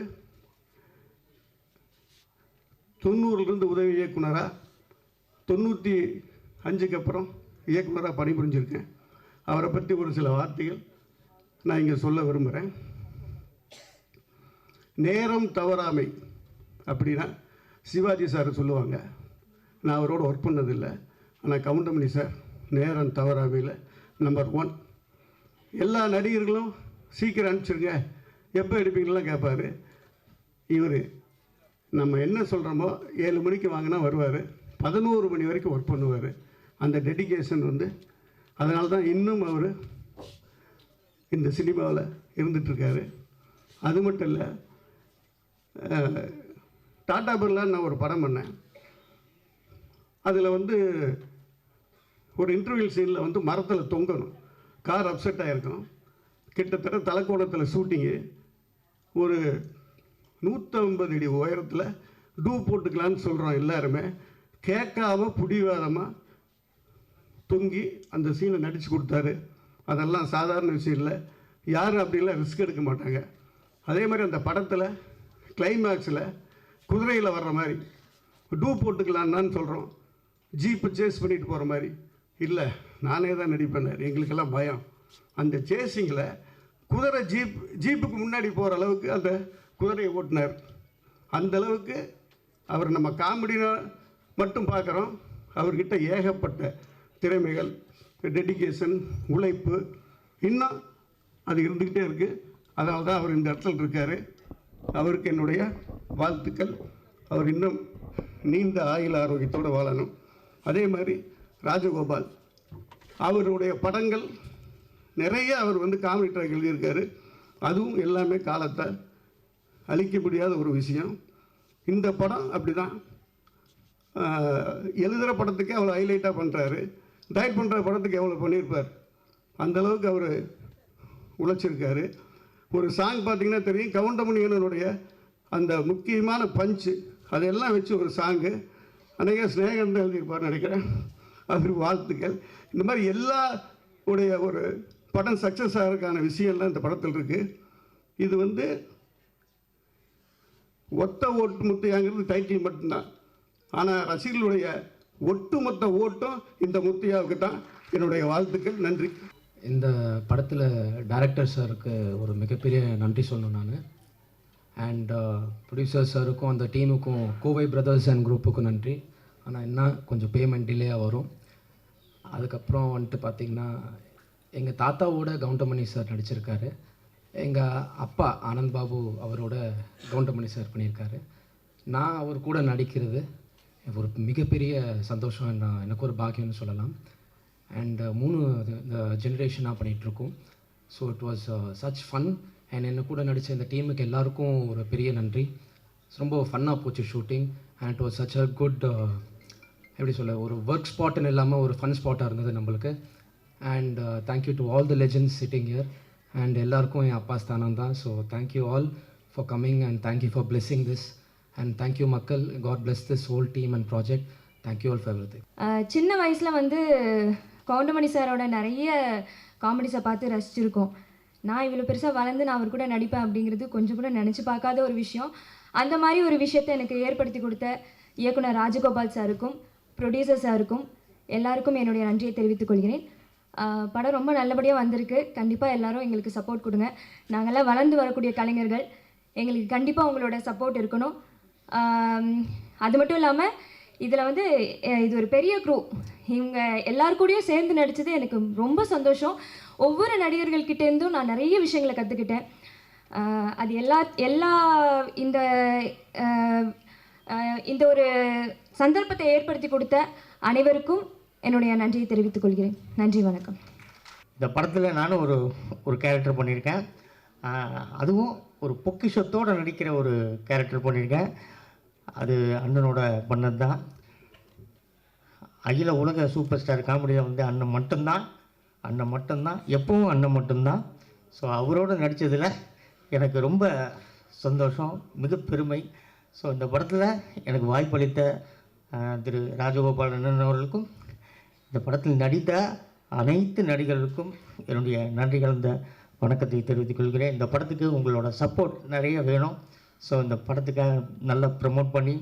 E: 90லேருந்து உதவி இயக்குனராக 95க்கு அப்புறம் இயக்குனராக பணிபுரிஞ்சிருக்கேன். அவரை பற்றி ஒரு சில வார்த்தைகள் நான் இங்கே சொல்ல விரும்புகிறேன். நேரம் தவறாமை அப்படின்னா சிவாஜி சார் சொல்லுவாங்க. நான் அவரோட ஒர்க் பண்ணதில்லை, ஆனால் கவுண்டமணி சார் நேரம் தவறாமையில் நம்பர் 1. எல்லா நடிகர்களும் சீக்கிரம் அனுப்பிச்சிருங்க, எப்போ எடுப்பீங்களெலாம் கேட்பார். இவர் நம்ம என்ன சொல்கிறோமோ 7 மணிக்கு வாங்கினா வருவார், 11 மணி வரைக்கும் ஒர்க் பண்ணுவார். அந்த டெடிகேஷன் வந்து அதனால தான் இன்னும் அவர் இந்த சினிமாவில் இருந்துகிட்ருக்காரு. அது மட்டும் இல்லை, டாடா பிர்லான்னு நான் ஒரு படம் பண்ணேன். அதில் வந்து ஒரு இன்டர்வியூ சீனில் வந்து மரத்தில் தொங்கணும், கார் அப்செட் ஆகிருக்கும். கிட்டத்தட்ட தலைக்கோணத்தில் ஷூட்டிங்கு, ஒரு 150 அடி உயரத்தில் டூ போட்டுக்கலான்னு சொல்கிறோம் எல்லாருமே. கேட்காம புடிவாதமாக தொங்கி அந்த சீனை நடித்து கொடுத்தாரு. அதெல்லாம் சாதாரண விஷயம் இல்லை, யாரும் அப்படிலாம் ரிஸ்க் எடுக்க மாட்டாங்க. அதே மாதிரி அந்த படத்தில் கிளைமேக்ஸில் குதிரையில் வர்ற மாதிரி டூ போட்டுக்கலான்னு சொல்கிறோம், ஜீப்பை சேஸ் பண்ணிட்டு போகிற மாதிரி இல்லை, நானே தான் நடிப்பேன். எங்களுக்கெல்லாம் பயம். அந்த சேஸிங்கில் குதிரை ஜீப்புக்கு முன்னாடி போகிற அளவுக்கு அந்த குதிரையை ஓட்டினார். அந்தளவுக்கு அவர் நம்ம காமெடினா மட்டும் பார்க்குறோம், அவர்கிட்ட ஏகப்பட்ட திறமைகள், டெடிகேஷன், உழைப்பு இன்னும் அது இருந்துக்கிட்டே இருக்குது. அதனால தான் அவர் இந்த இடத்துல இருக்கார். அவருக்கு என்னுடைய வாழ்த்துக்கள். அவர் இன்னும் நீண்ட ஆயுள் ஆரோக்கியத்தோடு வாழணும். அதே மாதிரி ராஜகோபால், அவருடைய படங்கள் நிறைய அவர் வந்து காமெடி ட்ராக் எழுதியிருக்காரு. அதுவும் எல்லாமே காலத்தை அழிக்க முடியாத ஒரு விஷயம். இந்த படம் அப்படி தான், எழுதுகிற படத்துக்கே அவ்வளோ ஹைலைட்டாக பண்ணுறாரு, டைரக்ட் பண்ணுற படத்துக்கு எவ்வளோ பண்ணியிருப்பார். அந்தளவுக்கு அவர் உழைச்சிருக்காரு. ஒரு சாங் பார்த்திங்கன்னா தெரியும், கவுண்டமணியனுடைய அந்த முக்கியமான பஞ்சு அதெல்லாம் வச்சு ஒரு சாங்கு அன்றைக்கே ஸ்நேகன் தான் எழுதியிருப்பார் நினைக்கிறேன். அவர் வாழ்த்துக்கள். இந்த மாதிரி எல்லா உடைய ஒரு படம் சக்ஸஸ் ஆகிறதுக்கான விஷயம்லாம் இந்த படத்தில் இருக்குது. இது வந்து ஒத்த ஓட்டு முத்தையாங்கிறது டைட்டில் மட்டும்தான், ஆனால் ரசிகர்களுடைய ஒட்டுமொத்த ஓட்டும் இந்த முத்தையாவுக்கு தான். என்னுடைய வாழ்த்துக்கள். நன்றி.
Q: இந்த படத்தில் டைரக்டர் சாருக்கு ஒரு மிகப்பெரிய நன்றி சொல்லணும் நான். அண்ட் ப்ரொடியூசர் சாருக்கும் அந்த டீமுக்கும், கோவை பிரதர்ஸ் அண்ட் குரூப்புக்கும் நன்றி. ஆனால் என்ன கொஞ்சம் பேமெண்ட் டிலேயாக வரும். அதுக்கப்புறம் வந்துட்டு பார்த்திங்கன்னா எங்கள் தாத்தாவோட கவுண்டமணி சார் நடிச்சிருக்காரு. எங்கள் அப்பா ஆனந்த் பாபு அவரோட கவுண்டமணி சார் பண்ணியிருக்காரு. நான் அவர் கூட நடிக்கிறது ஒரு மிகப்பெரிய சந்தோஷம், எனக்கு ஒரு பாக்கியம்னு சொல்லலாம். அண்ட் 3 ஜென்ரேஷனாக பண்ணிகிட்ருக்கோம். So it was such fun. And என்னை கூட நடித்த இந்த டீமுக்கு எல்லாருக்கும் ஒரு பெரிய நன்றி. ரொம்ப ஃபன்னாக போச்சு shooting. And it was such a good, எப்படி சொல்ல, ஒரு ஒர்க் ஸ்பாட்டுன்னு இல்லாமல் ஒரு ஃபன் ஸ்பாட்டாக இருந்தது நம்மளுக்கு. And thank you to all the legends sitting here. And எல்லாருக்கும் என் அப்பா ஸ்தானம் தான். So thank you all for coming and thank you for blessing this. And thank you மக்கள். God bless this whole team and project. Thank you all for everything.
R: சின்ன வயசில் வந்து கவுண்டமணி சாரோட நிறைய காமெடிஸை பார்த்து ரசிச்சிருக்கோம். நான் இவ்வளோ பெருசாக வளர்ந்து நான் அவர் கூட நடிப்பேன் அப்படிங்கிறது கொஞ்சம் கூட நினச்சி பார்க்காத ஒரு விஷயம். அந்த மாதிரி ஒரு விஷயத்தை எனக்கு ஏற்படுத்தி கொடுத்த இயக்குனர் ராஜகோபால் சாருக்கும் ப்ரொடியூசர் சாருக்கும் எல்லாருக்கும் என்னுடைய நன்றியை தெரிவித்துக் கொள்கிறேன். படம் ரொம்ப நல்லபடியாக வந்திருக்கு. கண்டிப்பாக எல்லாரும் எங்களுக்கு சப்போர்ட் கொடுங்க. நாங்கள்லாம் வளர்ந்து வரக்கூடிய கலைஞர்கள், எங்களுக்கு கண்டிப்பாக உங்களோட சப்போர்ட் இருக்கணும். அது மட்டும் இல்லாமல் இதில் வந்து இது ஒரு பெரிய க்ரூ, இவங்க எல்லாருக்கூடையும் சேர்ந்து நடித்தது எனக்கு ரொம்ப சந்தோஷம். ஒவ்வொரு நடிகர்கள்கிட்டேருந்தும் நான் நிறைய விஷயங்களை கற்றுக்கிட்டேன். அது எல்லா இந்த ஒரு சந்தர்ப்பத்தை ஏற்படுத்தி கொடுத்த அனைவருக்கும் என்னுடைய நன்றியை தெரிவித்துக் கொள்கிறேன். நன்றி, வணக்கம்.
H: இந்த படத்தில் நானும் ஒரு கேரக்டர் பண்ணியிருக்கேன். அதுவும் ஒரு பொக்கிஷத்தோடு நடிக்கிற ஒரு கேரக்டர் பண்ணியிருக்கேன். அது அண்ணனோட பண்ணது தான். அகில உலக சூப்பர் ஸ்டார் காமெடியில் வந்து அண்ணன் மட்டும்தான், எப்பவும் அண்ணன் மட்டும்தான். ஸோ அவரோடு நடித்ததில் எனக்கு ரொம்ப சந்தோஷம், மிக பெருமை. ஸோ இந்த படத்தில் எனக்கு வாய்ப்பளித்த திரு ராஜகோபால் அண்ணன் அவர்களுக்கும், இந்த படத்தில் நடித்த அனைத்து நடிகர்களுக்கும் என்னுடைய நன்றி கலந்த வணக்கத்தை தெரிவித்துக் கொள்கிறேன். இந்த படத்துக்கு உங்களோட சப்போர்ட் நிறைய வேணும். ஸோ இந்த படத்துக்காக நல்லா ப்ரமோட் பண்ணி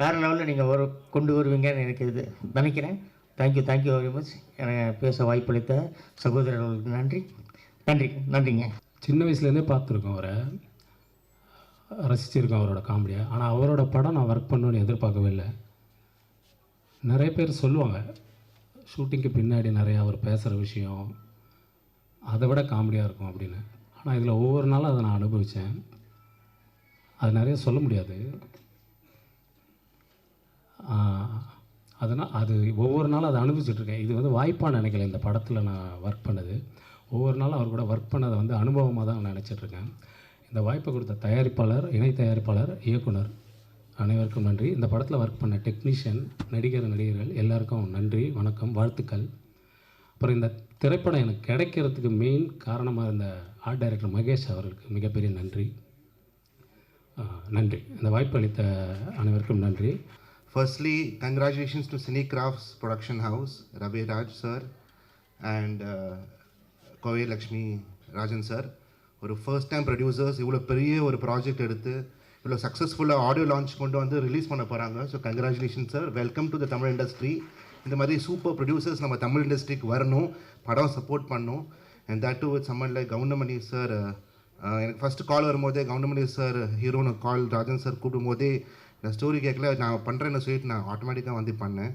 H: வேறு லெவலில் நீங்கள் கொண்டு வருவீங்கன்னு எனக்கு இது நினைக்கிறேன். Thank you very much. எனக்கு பேச வாய்ப்பளித்த சகோதரர்களுக்கு நன்றிங்க.
S: சின்ன வயசுலேருந்தே பார்த்துருக்கோம், அவரை ரசிச்சிருக்கோம் அவரோட காமெடியை. ஆனால் அவரோட படம் நான் ஒர்க் பண்ணணுன்னு எதிர்பார்க்கவே இல்லை. நிறைய பேர் சொல்லுவாங்க ஷூட்டிங்க்கு பின்னாடி நிறையா அவர் பேசுகிற விஷயம் அதை விட காமெடியாக இருக்கும் அப்படின்னு. ஆனால் இதில் ஒவ்வொரு நாளும் அதை நான் அனுபவித்தேன். அது நிறைய சொல்ல முடியாது. அதனால் அது ஒவ்வொரு நாளும் அதை அனுபவிச்சுட்ருக்கேன். இது வந்து வாய்ப்பாக நினைக்கல இந்த படத்தில் நான் ஒர்க் பண்ணது. ஒவ்வொரு நாளும் அவர் கூட ஒர்க் பண்ணதை வந்து அனுபவமாக தான் நான் நினச்சிட்ருக்கேன். இந்த வாய்ப்பை கொடுத்த தயாரிப்பாளர், இணை தயாரிப்பாளர், இயக்குனர் அனைவருக்கும் நன்றி. இந்த படத்தில் ஒர்க் பண்ண டெக்னீஷியன், நடிகர்கள் எல்லாருக்கும் நன்றி, வணக்கம், வாழ்த்துக்கள். அப்புறம் இந்த திரைப்படம் எனக்கு கிடைக்கிறதுக்கு மெயின் காரணமாக இருந்த ஆர்ட் டைரக்டர் மகேஷ் அவர்களுக்கு மிகப்பெரிய நன்றி. இந்த வாய்ப்பு அளித்த அனைவருக்கும் நன்றி.
T: Firstly, congratulations to Cinecrafts Production House, Ravi Raj sir and Kovai Lakshmi Rajan sir. ஒரு ஃபர்ஸ்ட் டைம் ப்ரொடியூசர்ஸ் இவ்வளோ பெரிய ஒரு ப்ராஜெக்ட் எடுத்து இவ்வளோ சக்ஸஸ்ஃபுல்லாக ஆடியோ லான்ச் கொண்டு வந்து ரிலீஸ் பண்ண போகிறாங்க. So congratulation sir, welcome to the Tamil industry. இந்த மாதிரி சூப்பர் ப்ரொடியூசர்ஸ் நம்ம தமிழ் இண்டஸ்ட்ரிக்கு வரணும், படம் சப்போர்ட் பண்ணணும். And that to with summon like Goundamani sir. எனக்கு ஃபஸ்ட்டு கால் வரும்போதே கவுண்டமணி சார் ஹீரோன்னு கால் ராஜன் சார் கூப்பிடும் போதே நான் ஸ்டோரி கேட்கல, நான் பண்ணுறேன்னு சொல்லிட்டு நான் ஆட்டோமேட்டிக்காக வந்து பண்ணேன்.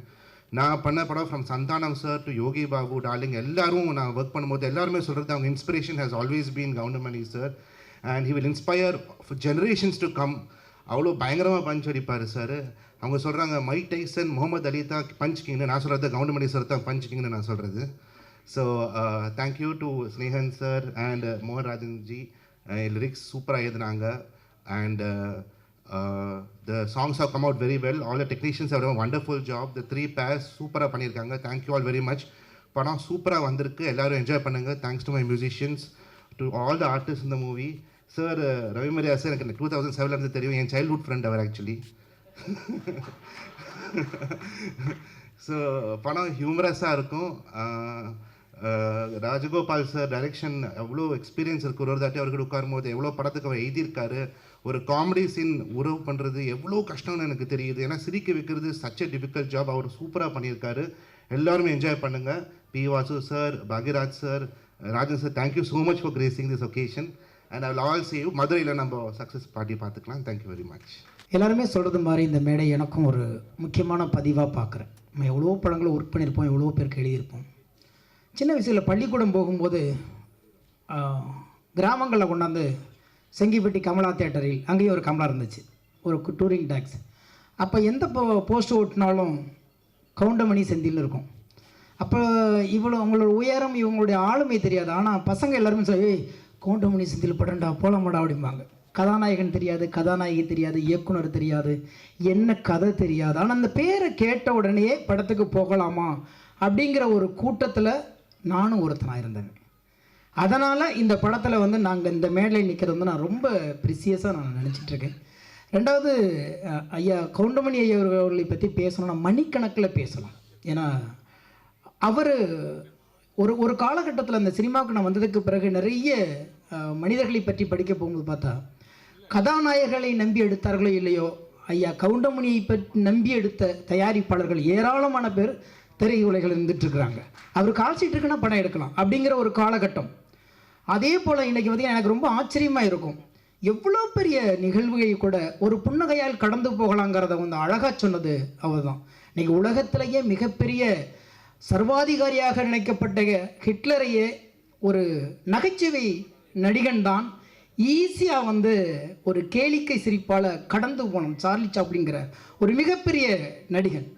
T: நான் பண்ண படம் from Santhanam sir to Yogi Babu, darling எல்லாரும் நான் ஒர்க் பண்ணும்போது எல்லாருமே சொல்கிறது அவங்க inspiration has always been Goundamani sir. And he will inspire generations to come. அவ்வளோ பயங்கரமாக பஞ்ச் அடிப்பார் சார். அவங்க சொல்கிறாங்க மைக் டைசன், முகமது அலி தான் பஞ்ச் கிங்னு, நான் சொல்கிறது கவுண்டமணி சார் தான் பஞ்ச் கிங்னு நான் சொல்கிறது. So thank you to Snehan sir and மோகன் ராஜன்ஜி. லிரிக்ஸ் சூப்பராக எழுதுனாங்க. And the songs have come out very well. All the technicians have done a wonderful job. The 3 pairs சூப்பராக பண்ணியிருக்காங்க. Thank you all very much. படம் சூப்பராக வந்திருக்கு, எல்லோரும் என்ஜாய் பண்ணுங்கள். Thanks to my musicians, to all the artist இந்த movie. Sir Ravi Mariya sir எனக்கு 2007 தெரியும், என் சைல்ட்ஹுட் ஃப்ரெண்ட் அவர் ஆக்சுவலி. ஸோ படம் ஹியூமரஸாக இருக்கும். ராஜகோபால் சார் டைரெக்ஷன் எவ்வளோ எக்ஸ்பீரியன்ஸ் இருக்குது. ஒரு தாட்டி அவர்கிட்ட உட்காரும்போது எவ்வளோ படத்துக்கு அவர் எழுதியிருக்காரு. ஒரு காமெடி சீன் உறவு பண்ணுறது எவ்வளோ கஷ்டம்னு எனக்கு தெரியுது. ஏன்னா சிரிக்க வைக்கிறது சச் எ டிஃபிகல்ட் ஜாப். அவர் சூப்பராக பண்ணியிருக்காரு. எல்லாருமே என்ஜாய் பண்ணுங்கள். P Vasu sir, Bhagyaraj sir, Rajan sir, thank you so much for gracing this occasion. And I will all see you. மதுரையில் நம்ம சக்ஸஸ் பார்ட்டி பார்த்துக்கலாம். Thank you very much.
P: எல்லாருமே சொல்கிறது மாதிரி இந்த மேடை எனக்கும் ஒரு முக்கியமான பதிவாக பார்க்குறேன். நம்ம எவ்வளோ படங்களை ஒர்க் பண்ணியிருப்போம், எவ்வளோ பேருக்கு எழுதியிருப்போம். சின்ன வயசில் பள்ளிக்கூடம் போகும்போது கிராமங்களில் கொண்டாந்து செங்கிப்பட்டி கமலா தேட்டரில் அங்கேயும் ஒரு கமலா இருந்துச்சு, ஒரு டூரிங் டாக்ஸ். அப்போ எந்த போஸ்ட் ஓட்டினாலும் கவுண்டமணி செந்தில் இருக்கும். அப்போ அவங்களோட உயரம், இவங்களுடைய ஆளுமை தெரியாது. ஆனால் பசங்க எல்லாருமே சொல்லி கவுண்டமணி செந்தில் படம்டா போலமாடா அப்படிம்பாங்க. கதாநாயகன் தெரியாது, கதாநாயகி தெரியாது, இயக்குனர் தெரியாது, என்ன கதை தெரியாது. ஆனால் அந்த பேரை கேட்ட உடனே படத்துக்கு போகலாமா அப்படிங்கிற ஒரு கூட்டத்தில் நானும் ஒருத்தனாக இருந்தேன். அதனால் இந்த படத்தில் வந்து நாங்கள் இந்த மேடையில் நிற்கிறது வந்து நான் ரொம்ப ப்ரிசியஸாக நான் நினச்சிட்ருக்கேன். ரெண்டாவது, ஐயா கவுண்டமணி ஐயா அவர்களை பற்றி பேசணும்னா மணிக்கணக்கில் பேசலாம். ஏன்னா அவர் ஒரு காலகட்டத்தில் அந்த சினிமாவுக்கு நான் வந்ததுக்கு பிறகு நிறைய மனிதர்களை பற்றி படிக்க போகும்போது பார்த்தா கதாநாயகர்களை நம்பி எடுத்தார்களோ இல்லையோ, ஐயா கவுண்டமணியை பற்றி நம்பி எடுத்த தயாரிப்பாளர்கள் ஏராளமான பேர் திரையுலகில் இருந்துகிட்ருக்குறாங்க. அவர் கால்ஷீட் இருக்குன்னா படம் எடுக்கலாம் அப்படிங்கிற ஒரு காலகட்டம். அதே போல் இன்றைக்கி பார்த்திங்கன்னா எனக்கு ரொம்ப ஆச்சரியமாக இருக்கும், எவ்வளோ பெரிய நிகழ்வுகளை கூட ஒரு புன்னகையால் கடந்து போகலாங்கிறத வந்து அழகாக சொன்னது அவர் தான். இன்றைக்கி உலகத்திலேயே மிகப்பெரிய சர்வாதிகாரியாக நினைக்கப்பட்ட ஹிட்லரையே ஒரு நகைச்சுவை நடிகன் தான் ஈஸியாக வந்து ஒரு கேளிக்கை சிரிப்பால் கடந்து போனான். சார்லி சாப்ளின்ங்கிற ஒரு மிகப்பெரிய நடிகன்.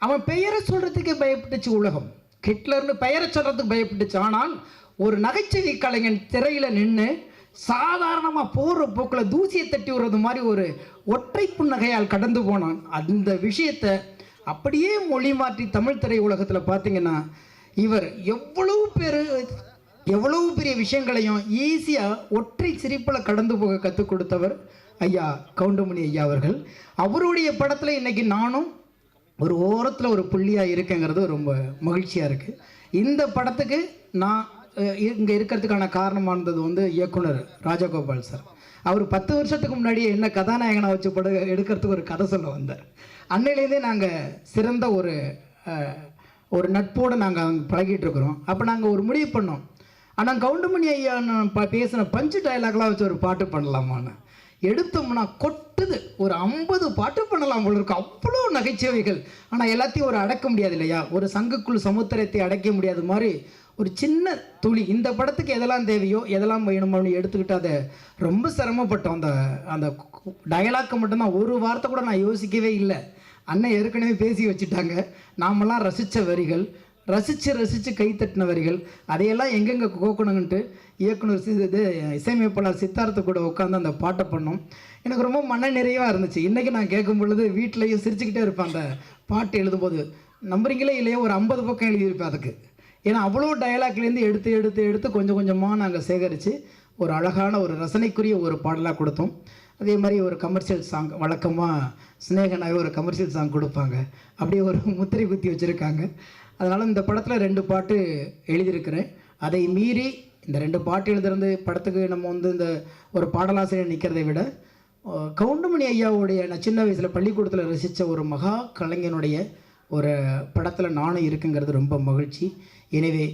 P: அவன் பெயரை சொல்கிறதுக்கே பயப்பட்டுச்சு உலகம். ஹிட்லர்னு பெயரை சொல்கிறதுக்கு பயப்பட்டுச்சு. ஆனால் ஒரு நகைச்சுவை கலைஞன் திரையில் நின்று சாதாரணமாக போகிற போக்கில் தூசியை தட்டி விடுறது மாதிரி ஒரு ஒற்றை புன்னகையால் கடந்து போனான். அந்த விஷயத்தை அப்படியே மொழி மாற்றி தமிழ் திரை உலகத்தில் பார்த்திங்கன்னா இவர் எவ்வளவு பெரிய விஷயங்களையும் ஈஸியாக ஒற்றை சிரிப்பில் கடந்து போக கற்றுக் கொடுத்தவர் ஐயா கவுண்டமணி ஐயா அவர்கள். அவருடைய படத்தில் இன்றைக்கி நானும் ஒரு புள்ளியாக இருக்குங்கிறது ரொம்ப மகிழ்ச்சியாக இருக்குது. இந்த படத்துக்கு நான் இங்கே இருக்கிறதுக்கான காரணமானது வந்து இயக்குனர் ராஜகோபால் சார். அவர் 10 வருஷத்துக்கு முன்னாடியே என்ன கதாநாயகனாக வச்சு எடுக்கிறதுக்கு ஒரு கதை சொல்ல வந்தார். அன்னையிலேருந்தே நாங்கள் சிறந்த ஒரு நட்போடு நாங்கள் அங்கே பழகிட்டு இருக்கிறோம். அப்போ நாங்கள் ஒரு முடிவு பண்ணோம், ஆனால் கவுண்டமணி ஐயா பேசின பஞ்சு டைலாக்லாம் வச்சு ஒரு பாட்டு பண்ணலாமான்னு. எடுத்தோம்னா கொட்டுது, ஒரு 50 பாட்டு பண்ணலாம் போல இருக்கு, அவ்வளோ நகைச்சுவைகள். ஆனால் எல்லாத்தையும் ஒரு அடக்க முடியாது இல்லையா, ஒரு சங்குக்குள் சமுத்திரத்தை அடைக்க முடியாத மாதிரி ஒரு சின்ன துளி இந்த படத்துக்கு எதெல்லாம் தேவையோ எதெல்லாம் வேணுமோன்னு எடுத்துக்கிட்டு அதை ரொம்ப சிரமப்பட்டோம். அந்த டயலாக்கை மட்டும்தான் ஒரு வார்த்தை கூட நான் யோசிக்கவே இல்லை. அண்ணன் ஏற்கனவே பேசி வச்சுட்டாங்க. நாமெல்லாம் ரசித்த வரிகள், ரசித்து கைத்தட்டின வரிகள், அதையெல்லாம் எங்கெங்கே கோக்கணுங்கன்ட்டு இயக்குனர் இசையமைப்பாளர் சித்தார்த்த கூட உட்காந்து அந்த பாட்டை பண்ணோம். எனக்கு ரொம்ப மன நிறைவாக இருந்துச்சு. இன்றைக்கி நான் கேட்கும் பொழுது வீட்டிலையும் சிரிச்சுக்கிட்டே இருப்பேன். அந்த பாட்டு எழுதும்போது நம்புறீங்களே இல்லையோ ஒரு 50 பக்கம் எழுதியிருப்பேன் அதுக்கு. ஏன்னா அவ்வளோ டயலாக்லேருந்து எடுத்து கொஞ்சம் கொஞ்சமாக நாங்கள் சேகரித்து ஒரு அழகான ஒரு ரசனைக்குரிய ஒரு பாடலாக கொடுத்தோம். அதே மாதிரி ஒரு கமர்ஷியல் சாங், வழக்கமாக ஸ்னேகனாகவே ஒரு கமர்ஷியல் சாங் கொடுப்பாங்க, அப்படியே ஒரு முத்திரை குத்தி வச்சுருக்காங்க. அதனால் இந்த படத்தில் 2 பாட்டு எழுதியிருக்கிறேன். அதை மீறி இந்த 2 பாட்டு எழுதுறது படத்துக்கு நம்ம வந்து இந்த ஒரு பாடலாசிரியர் நிற்கிறதை விட கவுண்டமணி ஐயாவுடைய நான் சின்ன வயசில் பள்ளிக்கூடத்தில் ரசித்த ஒரு மகா கலைஞனுடைய ஒரு படத்தில் நானும் இருக்குங்கிறது ரொம்ப மகிழ்ச்சி. எனவே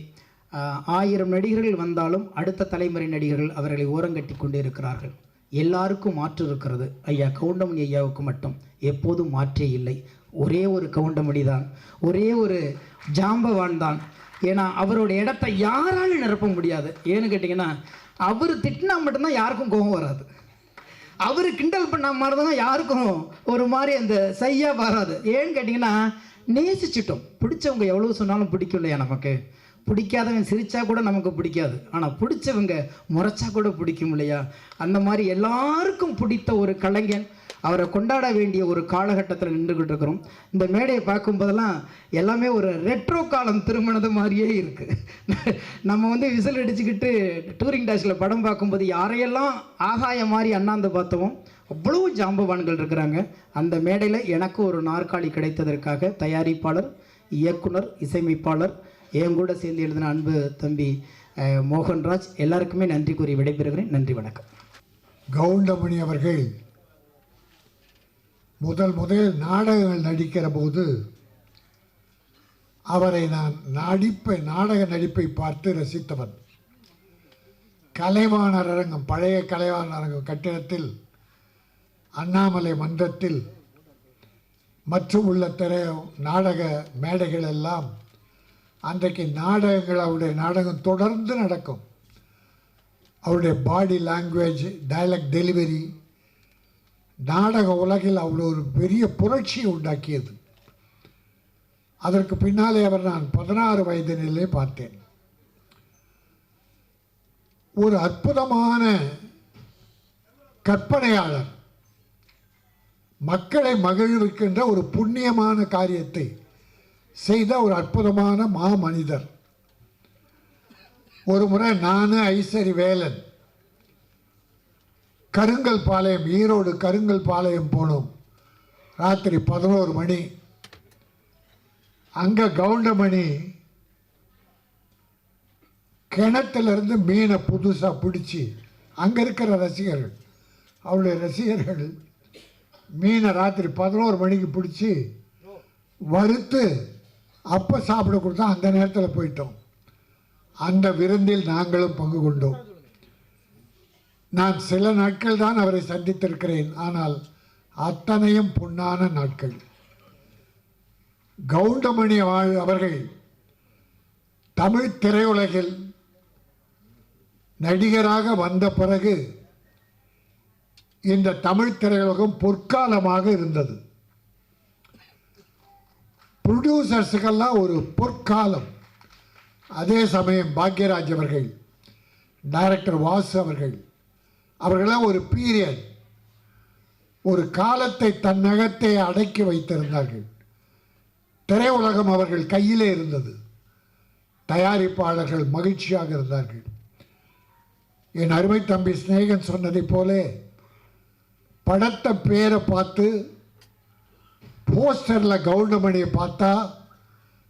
P: 1000 நடிகர்கள் வந்தாலும் அடுத்த தலைமுறை நடிகர்கள் அவர்களை ஓரங்கட்டி கொண்டே இருக்கிறார்கள். எல்லாருக்கும் மாற்று இருக்கிறது, ஐயா கவுண்டமணி ஐயாவுக்கு மட்டும் எப்போதும் மாற்றே இல்லை. ஒரே ஒரு கவுண்டமணி தான், ஒரே ஒரு ஜாம்பவான் தான். ஏன்னா அவருடைய இடத்தை யாராலும் நிரப்ப முடியாது. ஏன்னு கேட்டிங்கன்னா அவர் திட்டினா மட்டும்தான் யாருக்கும் கோபம் வராது, அவர் கிண்டல் பண்ண மாதிரி தான் யாருக்கும் ஒரு மாதிரி அந்த சையாக வராது. ஏன்னு கேட்டிங்கன்னா நேசிச்சிட்டோம். பிடிச்சவங்க எவ்வளோ சொன்னாலும் பிடிக்கும் இல்லையா நமக்கு, பிடிக்காதவன் சிரித்தா கூட நமக்கு பிடிக்காது, ஆனால் பிடிச்சவங்க முறைச்சா கூட பிடிக்கும் இல்லையா. அந்த மாதிரி எல்லாருக்கும் பிடித்த ஒரு கலைஞன், அவரை கொண்டாட வேண்டிய ஒரு காலகட்டத்தில் நின்றுக்கிட்டு இருக்கிறோம். இந்த மேடையை பார்க்கும்போதெல்லாம் எல்லாமே ஒரு ரெட்ரோ காலம் திருமணது மாதிரியே இருக்குது. நம்ம வந்து விசில் அடிச்சுக்கிட்டு டூரிங் டேஷில் படம் பார்க்கும்போது யாரையெல்லாம் ஆகாய மாதிரி அண்ணாந்து பார்த்தோம், அவ்வளோ ஜாம்பவான்கள் இருக்கிறாங்க. அந்த மேடையில் எனக்கு ஒரு நாற்காலி கிடைத்ததற்காக தயாரிப்பாளர், இயக்குனர், இசையமைப்பாளர், என் கூட சேர்ந்து எழுதின அன்பு தம்பி மோகன்ராஜ் எல்லாருக்குமே நன்றி கூறி விடைபெறுகிறேன். நன்றி, வணக்கம்.
F: கவுண்டமணி அவர்கள் முதல் நாடகங்கள் நடிக்கிற போது அவரை நான் நாடக நடிப்பை பார்த்து ரசித்தவன். கலைவாணர் அரங்கம், பழைய கலைவாணர் அரங்கம் கட்டிடத்தில், அண்ணாமலை மன்றத்தில் மற்றும் உள்ள நாடக மேடைகள் எல்லாம் அன்றைக்கு நாடகங்கள், அவருடைய நாடகம் தொடர்ந்து நடக்கும். அவருடைய பாடி லாங்குவேஜ், டயலாக் டெலிவரி நாடக உலகில் அவ்வளோ ஒரு பெரிய புரட்சியை உண்டாக்கியது. அதற்கு பின்னாலே நான் 16 வயதினிலே பார்த்தேன். ஒரு அற்புதமான கற்பனையாளர், மக்களை மகிழ்விக்கின்ற ஒரு புண்ணியமான காரியத்தை செய்த ஒரு அற்புதமான மாமனிதர். ஒரு முறை நான் ஐசரி வேலன் கருங்கல் பாளையம், ஈரோடு கருங்கல் பாளையம் போனோம். ராத்திரி 11 மணி. அங்கே கவுண்டமணி கிணத்திலிருந்து மீனை புதுசாக பிடிச்சி, அங்கே இருக்கிற ரசிகர்கள், அவருடைய ரசிகர்கள் மீனை ராத்திரி 11 மணிக்கு பிடிச்சி வறுத்து அப்போ சாப்பிட கொடுத்தா அந்த நேரத்தில் போயிட்டோம். அந்த விருந்தில் நாங்களும் பங்கு கொண்டோம். நான் சில நாட்கள் தான் அவரை சந்தித்திருக்கிறேன், ஆனால் அத்தனையும் பொன்னான நாட்கள். கவுண்டமணி அவர்கள் தமிழ் திரையுலகில் நடிகராக வந்த பிறகு இந்த தமிழ் திரையுலகம் பொற்காலமாக இருந்தது. ப்ரொடியூசர்ஸுக்கெல்லாம் ஒரு பொற்காலம். அதே சமயம் பாக்யராஜ் அவர்கள், டைரக்டர் வாசு அவர்களாம் ஒரு பீரியட், ஒரு காலத்தை தன்னகத்தை அடக்கி வைத்திருந்தார்கள். திரையுலகம் அவர்கள் கையிலே இருந்தது. தயாரிப்பாளர்கள் மகிழ்ச்சியாக இருந்தார்கள். என் அருமை தம்பி ஸ்நேகன் சொன்னதை போல படத்தை பேரை பார்த்து போஸ்டரில் கவுண்டமணியை பார்த்தா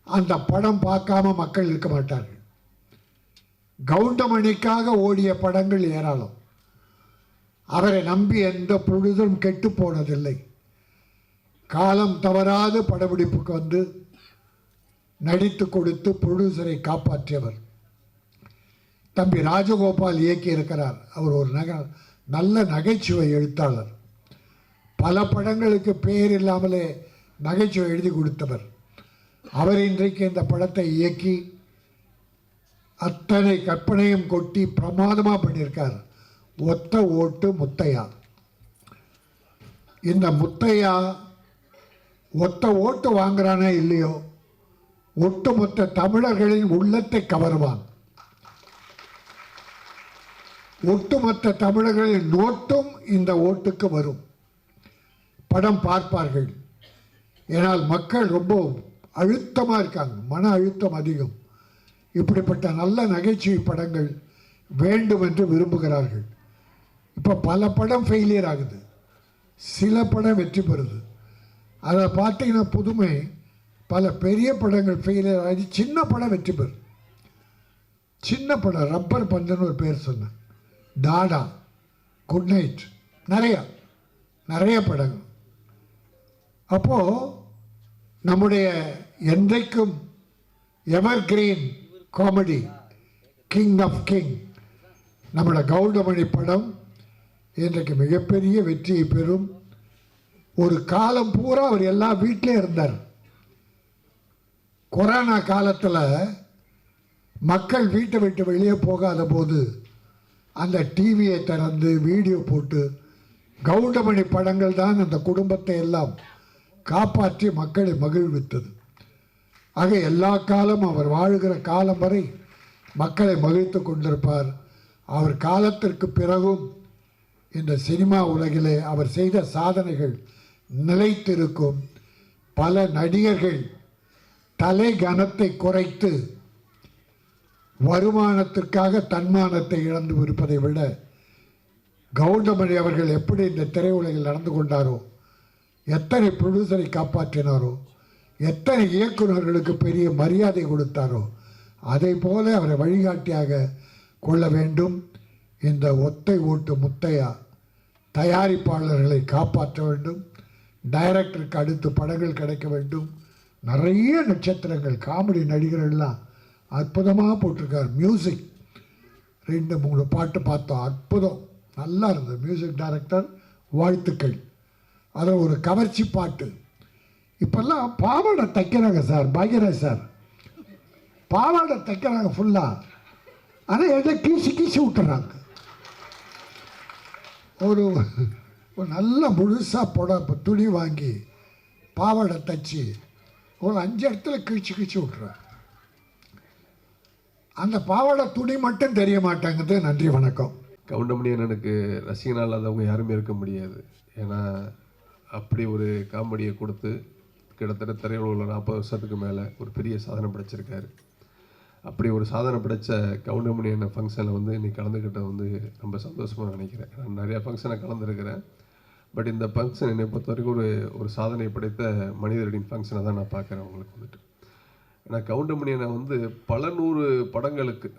F: அந்த படம் பார்க்காம மக்கள் இருக்க மாட்டார்கள். கவுண்டமணிக்காக ஓடிய படங்கள் ஏராளம். அவரை நம்பி எந்த பொழுதும் கெட்டு போனதில்லை. காலம் தவறாது படப்பிடிப்புக்கு வந்து நடித்து கொடுத்து ப்ரொடியூசரை காப்பாற்றியவர். தம்பி ராஜகோபால் இயக்கி இருக்கிறார். அவர் ஒரு நல்ல நகைச்சுவை எழுத்தாளர். பல படங்களுக்கு பெயர் இல்லாமலே நகைச்சுவை எழுதி கொடுத்தவர். அவர் இன்றைக்கு இந்த படத்தை இயக்கி அத்தனை கற்பனையும் கொட்டி பிரமாதமாக பண்ணியிருக்கார். ஒத்த ஓட்டு முத்தையா. இந்த முத்தையா ஒத்த ஓட்டு வாங்குறானே இல்லையோ, ஒட்டுமொத்த தமிழர்களின் உள்ளத்தை கவருவான். ஒட்டுமொத்த தமிழர்களின் நோட்டும் இந்த ஓட்டுக்கு வரும். படம் பார்ப்பார்கள். ஏனால் மக்கள் ரொம்ப அழுத்தமாக இருக்காங்க, மன அழுத்தம் அதிகம். இப்படிப்பட்ட நல்ல நகைச்சுவை படங்கள் வேண்டும் என்று விரும்புகிறார்கள். இப்போ பல படம் ஃபெயிலியர் ஆகுது, சில படம் வெற்றி பெறுது. அதை பார்த்தீங்கன்னா புதுமை, பல பெரிய படங்கள் ஃபெயிலியர் ஆகி சின்ன படம் வெற்றி பெறும். சின்ன படம் ரப்பர் பந்துன்னு ஒரு பேர் சொன்னேன், டாடா, குட் நைட், நிறைய படங்கள். அப்போது நம்முடைய என்றைக்கும் evergreen comedy king of king நம்மளோட கவுண்டமணி படம் இன்றைக்கு மிகப்பெரிய வெற்றியை பெறும். ஒரு காலம் பூரா அவர் எல்லா வீட்டிலையும் இருந்தார். கொரோனா காலத்தில் மக்கள் வீட்டை விட்டு வெளியே போகாத போது அந்த டிவியை திறந்து வீடியோ போட்டு கவுண்டமணி படங்கள் தான் அந்த குடும்பத்தை எல்லாம் காப்பாற்றி மக்களை மகிழ்வித்தது. ஆக எல்லா காலமும் அவர் வாழுகிற காலம் வரை மக்களை மகிழ்த்து கொண்டிருப்பார். அவர் காலத்திற்கு பிறகும் இந்த சினிமா உலகிலே அவர் செய்த சாதனைகள் நிலைத்திருக்கும். பல நடிகர்கள் தலை கனத்தை குறைத்து வருமானத்திற்காக தன்மானத்தை இழந்து இருப்பதை விட கவுண்டமணி அவர்கள் எப்படி இந்த திரையுலகில் நடந்து கொண்டாரோ, எத்தனை ப்ரொடியூசரை காப்பாற்றினாரோ, எத்தனை இயக்குநர்களுக்கு பெரிய மரியாதை கொடுத்தாரோ, அதை போல அவரை வழிகாட்டியாக கொள்ள வேண்டும். இந்த ஒத்தை ஓட்டு முத்தையா தயாரிப்பாளர்களை காப்பாற்ற வேண்டும். டைரக்டருக்கு அடுத்து படங்கள் கிடைக்க வேண்டும். நிறைய நட்சத்திரங்கள், காமெடி நடிகர்கள்லாம் அற்புதமாக போட்டிருக்கார். மியூசிக் 2-3 பாட்டு பார்த்தோம், அற்புதம், நல்லா இருந்தது. மியூசிக் டைரக்டர் வாழ்த்துக்கள். அதில் ஒரு கவர்ச்சி பாட்டு. இப்போல்லாம் பாவாடை தைக்கிறாங்க சார், பாக்யராஜ் சார் பாவாடை தைக்கிறாங்க ஃபுல்லாக. ஆனால் எதை கீசி விட்டுறாங்க. ஒரு நல்ல முழுசாக துணி வாங்கி பாவாடை தைச்சி ஒரு 5 இடத்துல கிழிச்சு விட்டுறாங்க. அந்த பாவாடை துணி மட்டும் தெரிய மாட்டாங்குது. நன்றி, வணக்கம்.
K: கவுண்டமணி அண்ணனுக்கு ரசிகனாக இல்லாதவங்க யாருமே இருக்க முடியாது. ஏன்னா அப்படி ஒரு காமெடியை கொடுத்து கிட்டத்தட்ட திரையுலகில் 40 வருஷத்துக்கு மேலே ஒரு பெரிய சாதனை படைச்சிருக்காரு. அப்படி ஒரு சாதனை படைத்த கவுண்டமணி அண்ணன் ஃபங்க்ஷனில் வந்து இன்றைக்கி கலந்துக்கிட்டது வந்து ரொம்ப சந்தோஷமாக நினைக்கிறேன். நான் நிறையா ஃபங்க்ஷனை கலந்துருக்கிறேன். பட் இந்த ஃபங்க்ஷன் என்னை பொறுத்த வரைக்கும் ஒரு சாதனை படைத்த மனிதர்களின் ஃபங்க்ஷனை தான் நான் பார்க்குறேன். அவங்களுக்கு வந்துட்டு ஏன்னா கவுண்டமணி அண்ணன் வந்து பல 100 படங்களுக்கு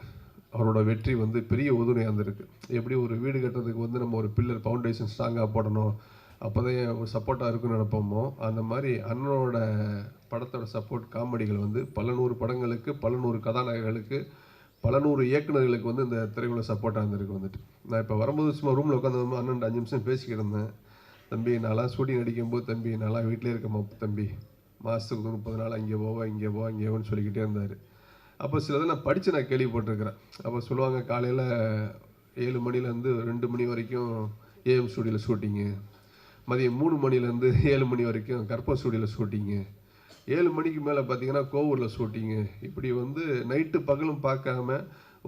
K: அவரோட வெற்றி வந்து பெரிய உறுதுணையாக இருந்திருக்கு. எப்படி ஒரு வீடு கட்டுறதுக்கு வந்து நம்ம ஒரு பில்லர் ஃபவுண்டேஷன் ஸ்ட்ராங்காக போடணும், அப்போ தான் ஒரு சப்போர்ட்டாக இருக்குன்னு நினைப்போமோ, அந்த மாதிரி அண்ணனோட படத்தோட சப்போர்ட் காமெடிகள் வந்து பல 100 படங்களுக்கு, பல 100 கதாநாயகர்களுக்கு, பல 100 இயக்குநர்களுக்கு வந்து இந்த திரையுலக சப்போர்ட்டாக இருந்திருக்கு. வந்துட்டு நான் இப்போ வரும்போது சும்மா ரூமில் உட்காந்து அண்ணன் 5 நிமிஷம் பேசிக்கிட்டு இருந்தேன். தம்பி நான்லாம் ஷூட்டிங் நடிக்கும்போது தம்பி நான்லாம் வீட்டிலே இருக்கமா தம்பி, மாதத்துக்கு 30 நாள் அங்கே போவோன்னு சொல்லிக்கிட்டே இருந்தார். அப்போ சிலதை நான் படித்து நான் கேள்விப்பட்டிருக்கிறேன். அப்போ சொல்லுவாங்க காலையில் 7 மணிலேருந்து 2 மணி வரைக்கும் ஏஎம் ஸ்டூடியோவில் ஷூட்டிங்கு, மதியம் 3 மணிலேருந்து 7 மணி வரைக்கும் கற்பா ஸ்டூடியோவில் ஷூட்டிங்கு, 7 மணிக்கு மேலே பார்த்தீங்கன்னா கோவூரில் ஷூட்டிங்கு. இப்படி வந்து நைட்டு பகலும் பார்க்காம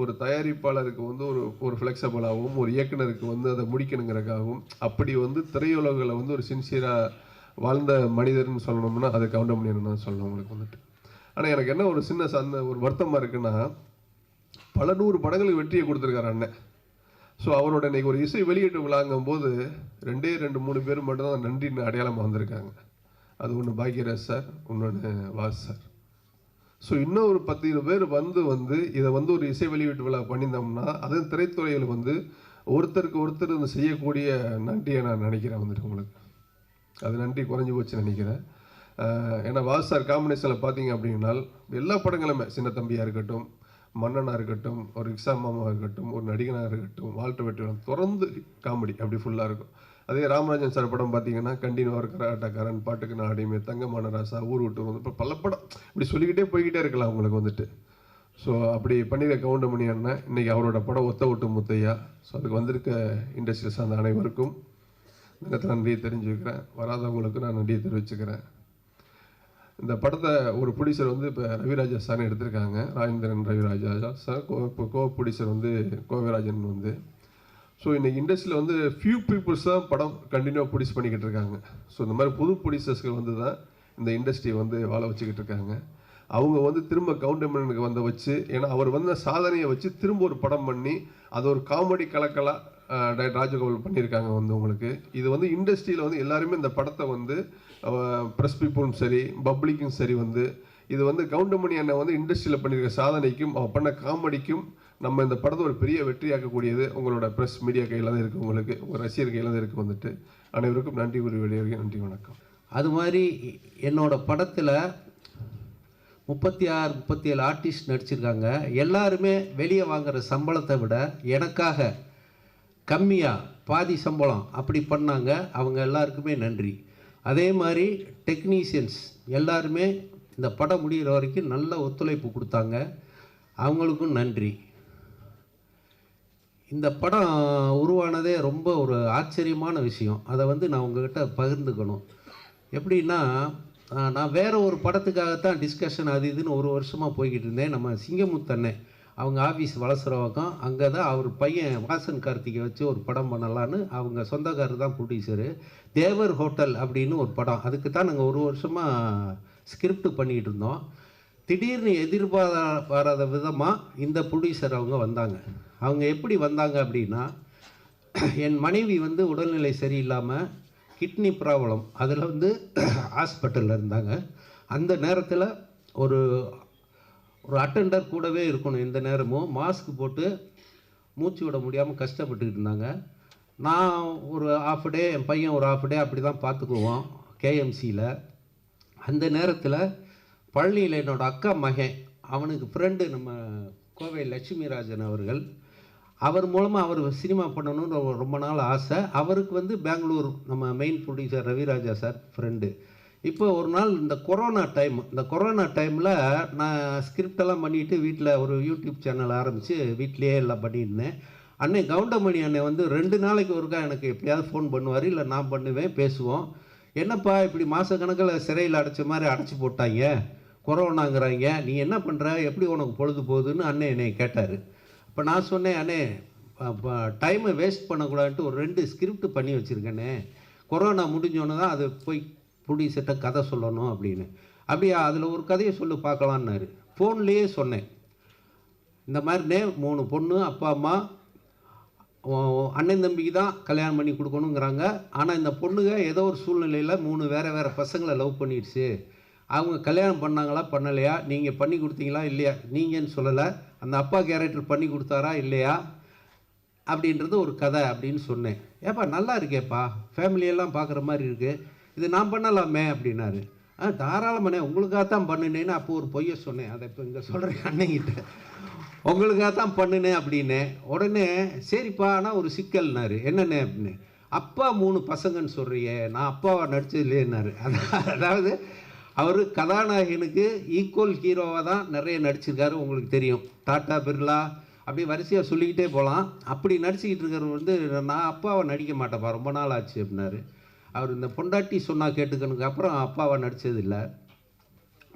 K: ஒரு தயாரிப்பாளருக்கு வந்து ஒரு ஃப்ளெக்சிபிளாகவும், ஒரு இயக்குனருக்கு வந்து அதை முடிக்கணுங்கிறதுக்காகவும், அப்படி வந்து திரையுலகில் வந்து ஒரு சின்சியராக வாழ்ந்த மனிதர்னு சொல்லணும்னா அது கவுண்டமணி அண்ணன் சொல்லணும் உங்களுக்கு வந்துட்டு. ஆனால் எனக்கு என்ன ஒரு சின்ன ஒரு வருத்தமாக இருக்குன்னா, பல 100 படங்களுக்கு வெற்றியை கொடுத்துருக்காரு அண்ணன். ஸோ அவரோட இன்றைக்கி ஒரு இசை வெளியீட்டு விழாங்கும் போது 2-3 பேர் மட்டும்தான் நன்றின்னு அடையாளமாக வந்திருக்காங்க. அது ஒன்று பாக்யராஜ் சார், இன்னொன்று வாஸ் சார்.
U: ஸோ இன்னும் ஒரு 10-20 பேர் வந்து இதை வந்து ஒரு இசை வெளியீட்டு விழா பண்ணியிருந்தோம்னா அது திரைத்துறையில் வந்து ஒருத்தருக்கு ஒருத்தர் இந்த செய்யக்கூடிய நன்றியை நான் நினைக்கிறேன் வந்துட்டு உங்களுக்கு. அது நன்றி குறைஞ்சி போச்சுன்னு நினைக்கிறேன். ஏன்னா வாசார் காம்பினேஷனில் பார்த்தீங்க அப்படின்னா எல்லா படங்களுமே சின்ன தம்பியாக இருக்கட்டும், மன்னனாக இருக்கட்டும், ஒரு ரிக்ஷா மாமாவாக இருக்கட்டும், ஒரு நடிகனாக இருக்கட்டும், வாழ்த்து வெற்றி தொடர்ந்து காமெடி அப்படி ஃபுல்லாக இருக்கும். அதே ராமராஜன் சார் படம் பார்த்தீங்கன்னா கண்டினியூவாக இருக்கிற ஆட்டக்காரன், பாட்டுக்கு நான் அடிமை, தங்கமான ராசா, ஊர் விட்டு வந்து இப்போ பல படம் இப்படி சொல்லிக்கிட்டே போய்கிட்டே இருக்கலாம் உங்களுக்கு வந்துட்டு. ஸோ அப்படி பண்ணிடுற கவுண்டமணி அண்ணன் இன்றைக்கி அவரோட படம் ஒத்த விட்டு முத்தையா. ஸோ அதுக்கு வந்திருக்க இண்டஸ்ட்ரி சார்ந்த அனைவருக்கும் தினத்தில் நன்றியை தெரிஞ்சுக்கிறேன். வராதவங்களுக்கு நான் நன்றியை தெரிவிச்சுக்கிறேன். இந்த படத்தை ஒரு ப்ரொடியூசர் வந்து இப்போ ரவிராஜா சார்னு எடுத்திருக்காங்க, ராஜேந்திரன் ரவிராஜா சார். இப்போ கோ ப்ரொடியூசர் வந்து கோவிராஜன் வந்து. ஸோ இன்றைக்கி இண்டஸ்ட்ரியில் வந்து ஃபியூ பீப்புள்ஸ் தான் படம் கண்டினியூவாக ப்ரொடியூஸ் பண்ணிக்கிட்டு இருக்காங்க. ஸோ இந்த மாதிரி புது ப்ரொடியூசர்ஸ்கள் வந்து தான் இந்த இண்டஸ்ட்ரியை வந்து வாழ வச்சுக்கிட்டு இருக்காங்க. அவங்க வந்து திரும்ப கவுண்டமணிக்கு வந்து வச்சு, ஏன்னா அவர் வந்து சாதனையை வச்சு திரும்ப ஒரு படம் பண்ணி அது ஒரு காமெடி கலக்கலாக டைரக்டர் ராஜகோபால் பண்ணியிருக்காங்க வந்து உங்களுக்கு. இது வந்து இண்டஸ்ட்ரியில் வந்து எல்லாருமே இந்த படத்தை வந்து ப்ரெஸ் பீப்புளும் சரி, பப்ளிக்கும் சரி வந்து இது வந்து கவுண்டமணி அண்ணன் வந்து இண்டஸ்ட்ரியில் பண்ணியிருக்க சாதனைக்கும் அவர் பண்ண காமெடிக்கும் நம்ம இந்த படத்தை ஒரு பெரிய வெற்றியாக்கக்கூடியது உங்களோட ப்ரெஸ் மீடியா கையில் தான் இருக்குது, உங்களுக்கு உங்கள் ரசிகர் கையில் தான் இருக்குது வந்துட்டு. அனைவருக்கும் நன்றி கூறி வெளியே நன்றி, வணக்கம்.
V: அது மாதிரி என்னோட படத்தில் 36-37 ஆர்டிஸ்ட் நடிச்சிருக்காங்க. எல்லாருமே வெளியே வாங்குகிற சம்பளத்தை விட எனக்காக கம்மியாக பாதி சம்பளம் அப்படி பண்ணாங்க. அவங்க எல்லாருக்குமே நன்றி. அதே மாதிரி டெக்னீஷியன்ஸ் எல்லாருமே இந்த படம் முடிகிற வரைக்கும் நல்ல ஒத்துழைப்பு கொடுத்தாங்க, அவங்களுக்கும் நன்றி. இந்த படம் உருவானதே ரொம்ப ஒரு ஆச்சரியமான விஷயம். அதை வந்து நான் உங்கள்கிட்ட பகிர்ந்துக்கணும். எப்படின்னா, நான் வேறு ஒரு படத்துக்காகத்தான் டிஸ்கஷன் அது இதுன்னு ஒரு வருஷமாக போய்கிட்டு இருந்தேன். நம்ம சிங்கமுத்தண்ணே அவங்க ஆஃபீஸ் வளசுறவக்கம், அங்கே தான் அவர் பையன் வாசன் கார்த்திகை வச்சு ஒரு படம் பண்ணலான்னு அவங்க சொந்தக்காரர் தான் ப்ரொடியூசரு. தேவர் ஹோட்டல் அப்படின்னு ஒரு படம், அதுக்கு தான் நாங்கள் ஒரு வருஷமாக ஸ்கிரிப்ட் பண்ணிக்கிட்டு இருந்தோம். திடீர்னு எதிர்பாராத விதமாக இந்த ப்ரொடியூசர் அவங்க வந்தாங்க. அவங்க எப்படி வந்தாங்க அப்படின்னா, என் மனைவி வந்து உடல்நிலை சரியில்லாமல் கிட்னி ப்ராப்ளம், அதில் வந்து ஹாஸ்பிட்டலில் இருந்தாங்க. அந்த நேரத்தில் ஒரு அட்டெண்டர் கூடவே இருக்கணும், எந்த நேரமும் மாஸ்க் போட்டு மூச்சு விட முடியாமல் கஷ்டப்பட்டுக்கிட்டு இருந்தாங்க. நான் ஒரு ஹாஃப் டே, என் பையன் ஒரு ஹாஃப் டே அப்படி தான் பார்த்துக்குவோம் கேஎம்சியில். அந்த நேரத்தில் பழனியில் என்னோடய அக்கா மகன், அவனுக்கு ஃப்ரெண்டு நம்ம கோவை லட்சுமி ராஜன் அவர்கள், அவர் மூலமாக அவர் சினிமா பண்ணணும்னு ரொம்ப நாள் ஆசை. அவருக்கு வந்து பெங்களூர் நம்ம main producer Raviraja sir friend. இப்போ ஒரு நாள் இந்த கொரோனா டைமில் நான் ஸ்கிரிப்டெல்லாம் பண்ணிவிட்டு வீட்டில் ஒரு யூடியூப் சேனல் ஆரம்பித்து வீட்டிலையே எல்லாம் பண்ணியிருந்தேன். அண்ணன் கவுண்டமணி அண்ணன் வந்து 2 நாளைக்கு ஒருக்கா எனக்கு எப்படியாவது ஃபோன் பண்ணுவார், இல்லை நான் பண்ணுவேன், பேசுவோம். என்னப்பா இப்படி மாதக்கணக்கில் சிறையில் அடைச்ச மாதிரி அடைச்சி போட்டாங்க, கொரோனாங்கிறாங்க, நீ என்ன பண்ணுற, எப்படி உனக்கு பொழுது போகுதுன்னு அண்ணன் என்னை கேட்டார். இப்போ நான் சொன்னேன், அண்ணே டைமை வேஸ்ட் பண்ணக்கூடாதுன்ட்டு ஒரு 2 ஸ்கிரிப்ட் பண்ணி வச்சுருக்கேனே, கொரோனா முடிஞ்சோன்னு தான் அது போய் ப்ரொடியூசர்கிட்ட கதை சொல்லணும் அப்படின்னு. அப்படியா, அதில் ஒரு கதையை சொல்லி பார்க்கலான்னாரு. ஃபோன்லேயே சொன்னேன், இந்த மாதிரினே 3 பொண்ணு, அப்பா அம்மா, அண்ணன் தம்பிக்கு தான் கல்யாணம் பண்ணி கொடுக்கணுங்கிறாங்க. ஆனால் இந்த பொண்ணுங்க ஏதோ ஒரு சூழ்நிலையில் 3 வேறு பசங்களை லவ் பண்ணிடுச்சு. அவங்க கல்யாணம் பண்ணாங்களா பண்ணலையா, நீங்கள் பண்ணி கொடுத்தீங்களா இல்லையா, நீங்கன்னு சொல்லலை, அந்த அப்பா கேரக்டர் பண்ணி கொடுத்தாரா இல்லையா அப்படின்றது ஒரு கதை அப்படின்னு சொன்னேன். ஏப்பா நல்லா இருக்கேப்பா, ஃபேமிலியெல்லாம் பார்க்குற மாதிரி இருக்குது, இது நான் பண்ணலாமே அப்படின்னாரு. தாராளமானே, உங்களுக்காக தான் பண்ணினேன்னு அப்போ ஒரு பொய்யை சொன்னேன். அதை இப்போ இங்கே சொல்கிறேன் அண்ணங்கிட்ட, உங்களுக்காக தான் பண்ணினேன் அப்படின்னே. உடனே சரிப்பா, ஆனால் ஒரு சிக்கல்னாரு. என்னென்ன அப்படின்னு, அப்பா 3 பசங்கன்னு சொல்கிறியே, நான் அப்பாவை நடிச்சது இல்லைன்னாரு. அதாவது அவர் கதாநாயகனுக்கு ஈக்குவல் ஹீரோவாக தான் நிறைய நடிச்சிருக்காரு, உங்களுக்கு தெரியும். டாட்டா, பிர்லா அப்படி வரிசையாக சொல்லிக்கிட்டே போகலாம். அப்படி நடிச்சுக்கிட்டு இருக்கிறவர் வந்து நான் அப்பாவை நடிக்க மாட்டேப்பா, ரொம்ப நாள் ஆச்சு அப்படின்னாரு. அவர் இந்த பொண்டாட்டி சொன்னால் கேட்டுக்கணுக்கு அப்புறம் அப்பாவை நடித்ததில்லை.